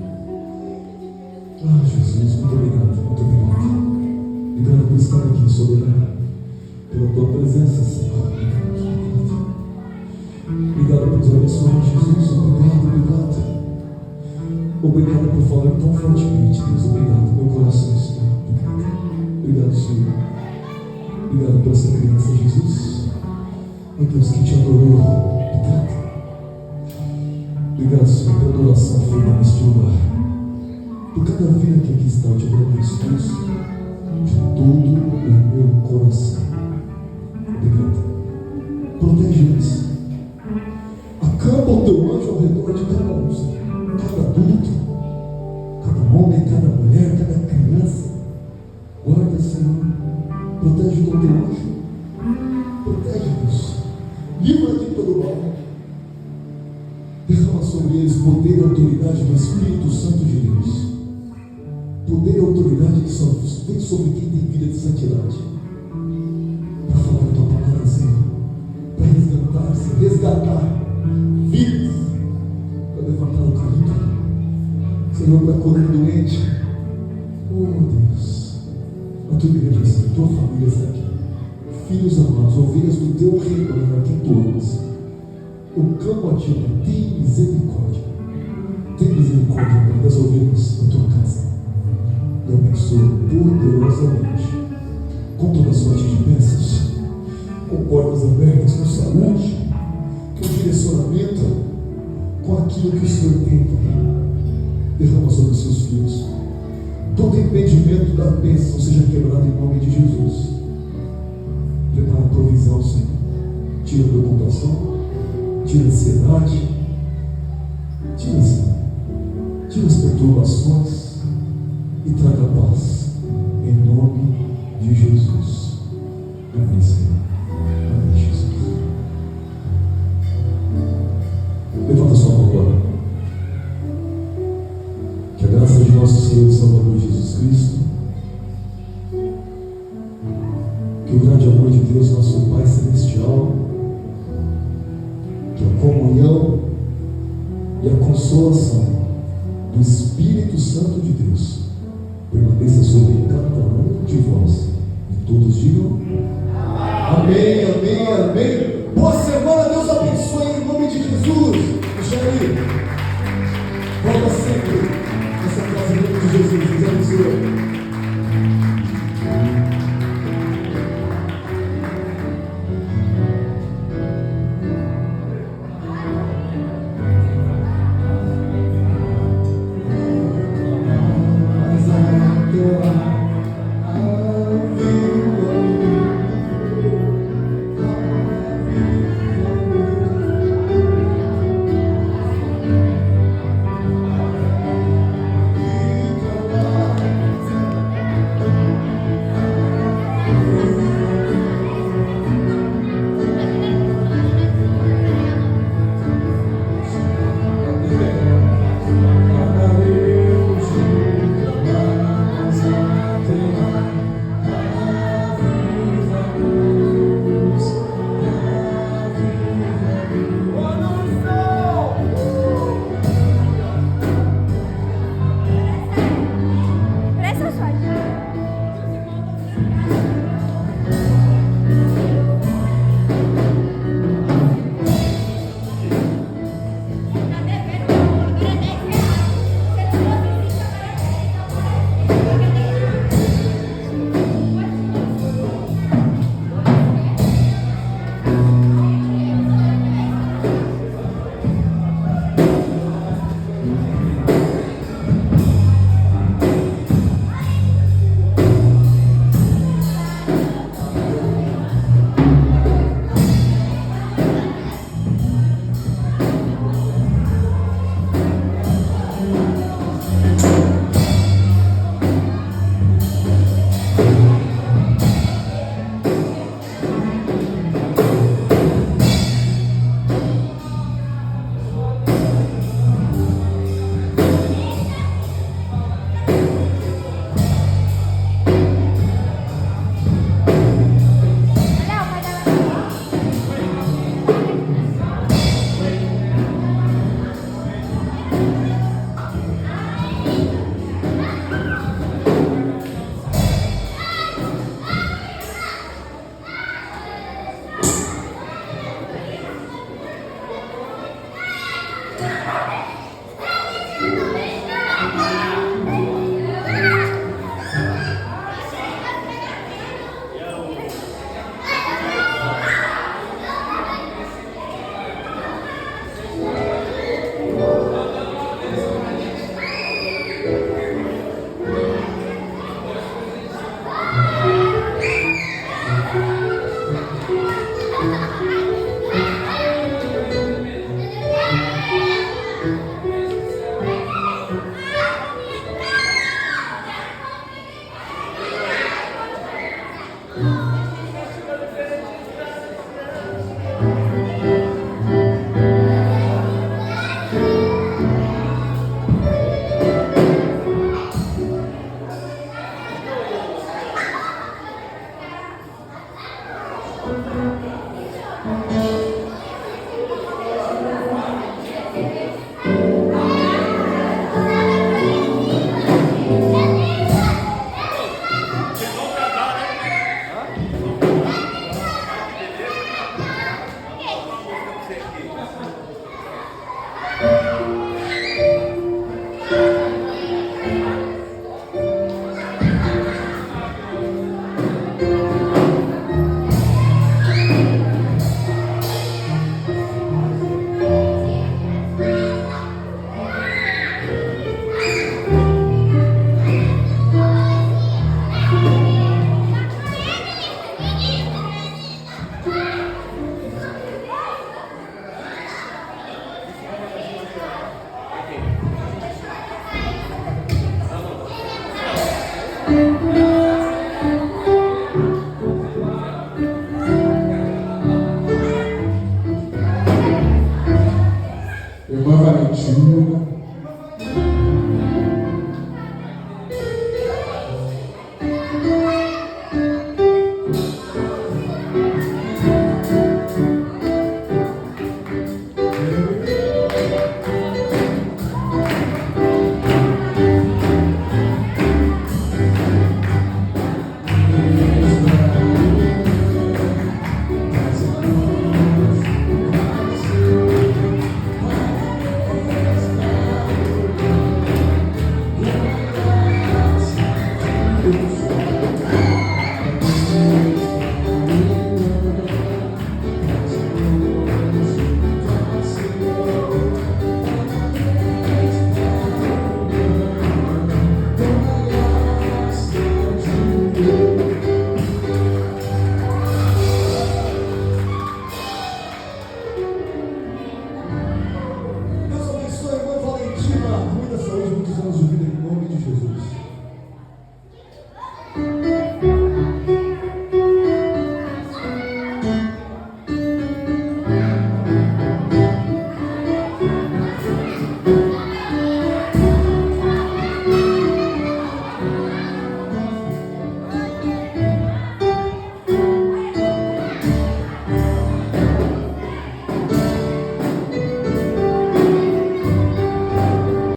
Ah, Jesus, muito obrigado, muito obrigado. Obrigado por estar aqui, soberano. Pela tua presença, Senhor. Obrigado por nos abençoar, Jesus. Obrigado, obrigado. Obrigado por falar tão fortemente, Deus, que te adorou. Obrigado. Obrigado, Senhor, pela adoração feita neste lugar. Por cada vida que aqui está, eu te agradeço isso de todo o meu coração. Obrigado. Protege eles. Acampa o teu anjo ao redor de cada um, Senhor. Cada adulto, cada homem, cada mulher, cada criança. Guarda, Senhor. Protege com o teu anjo. Protege, Deus. Livra de todo mal. Derrama sobre eles poder e autoridade do Espírito Santo de Deus. Poder e autoridade que só vem sobre quem tem vida de santidade. Para falar a tua palavra, Senhor. Para resgatar, Senhor. Resgatar vidas. Para levantar o caído. Senhor, para curar o doente. Oh, Deus. A tua igreja, Senhor. A tua família está aqui. Filhos amados, ovelhas do teu rebanho, a quem tu amas. Eu clamo a ti, Pai, tem misericórdia. Tem misericórdia, Pai, das ovelhas da tua casa. E abençoa poderosamente, com toda sorte de bênçãos, com portas abertas, com saúde, com direcionamento, com aquilo que o Senhor tem, Pai. Derrama sobre os seus filhos. Todo impedimento da bênção seja quebrado em nome de Jesus. Prepara a provisão, Senhor. Tira a preocupação, tira a ansiedade, tira, Senhor. Tira as perturbações e traga paz. Em nome de Jesus. Amém, Senhor. Amém, Jesus. Levanta sua mão agora. Que a graça de nosso Senhor e Salvador Jesus Cristo, que o grande amor de Deus, nosso Pai Celestial, que a comunhão e a consolação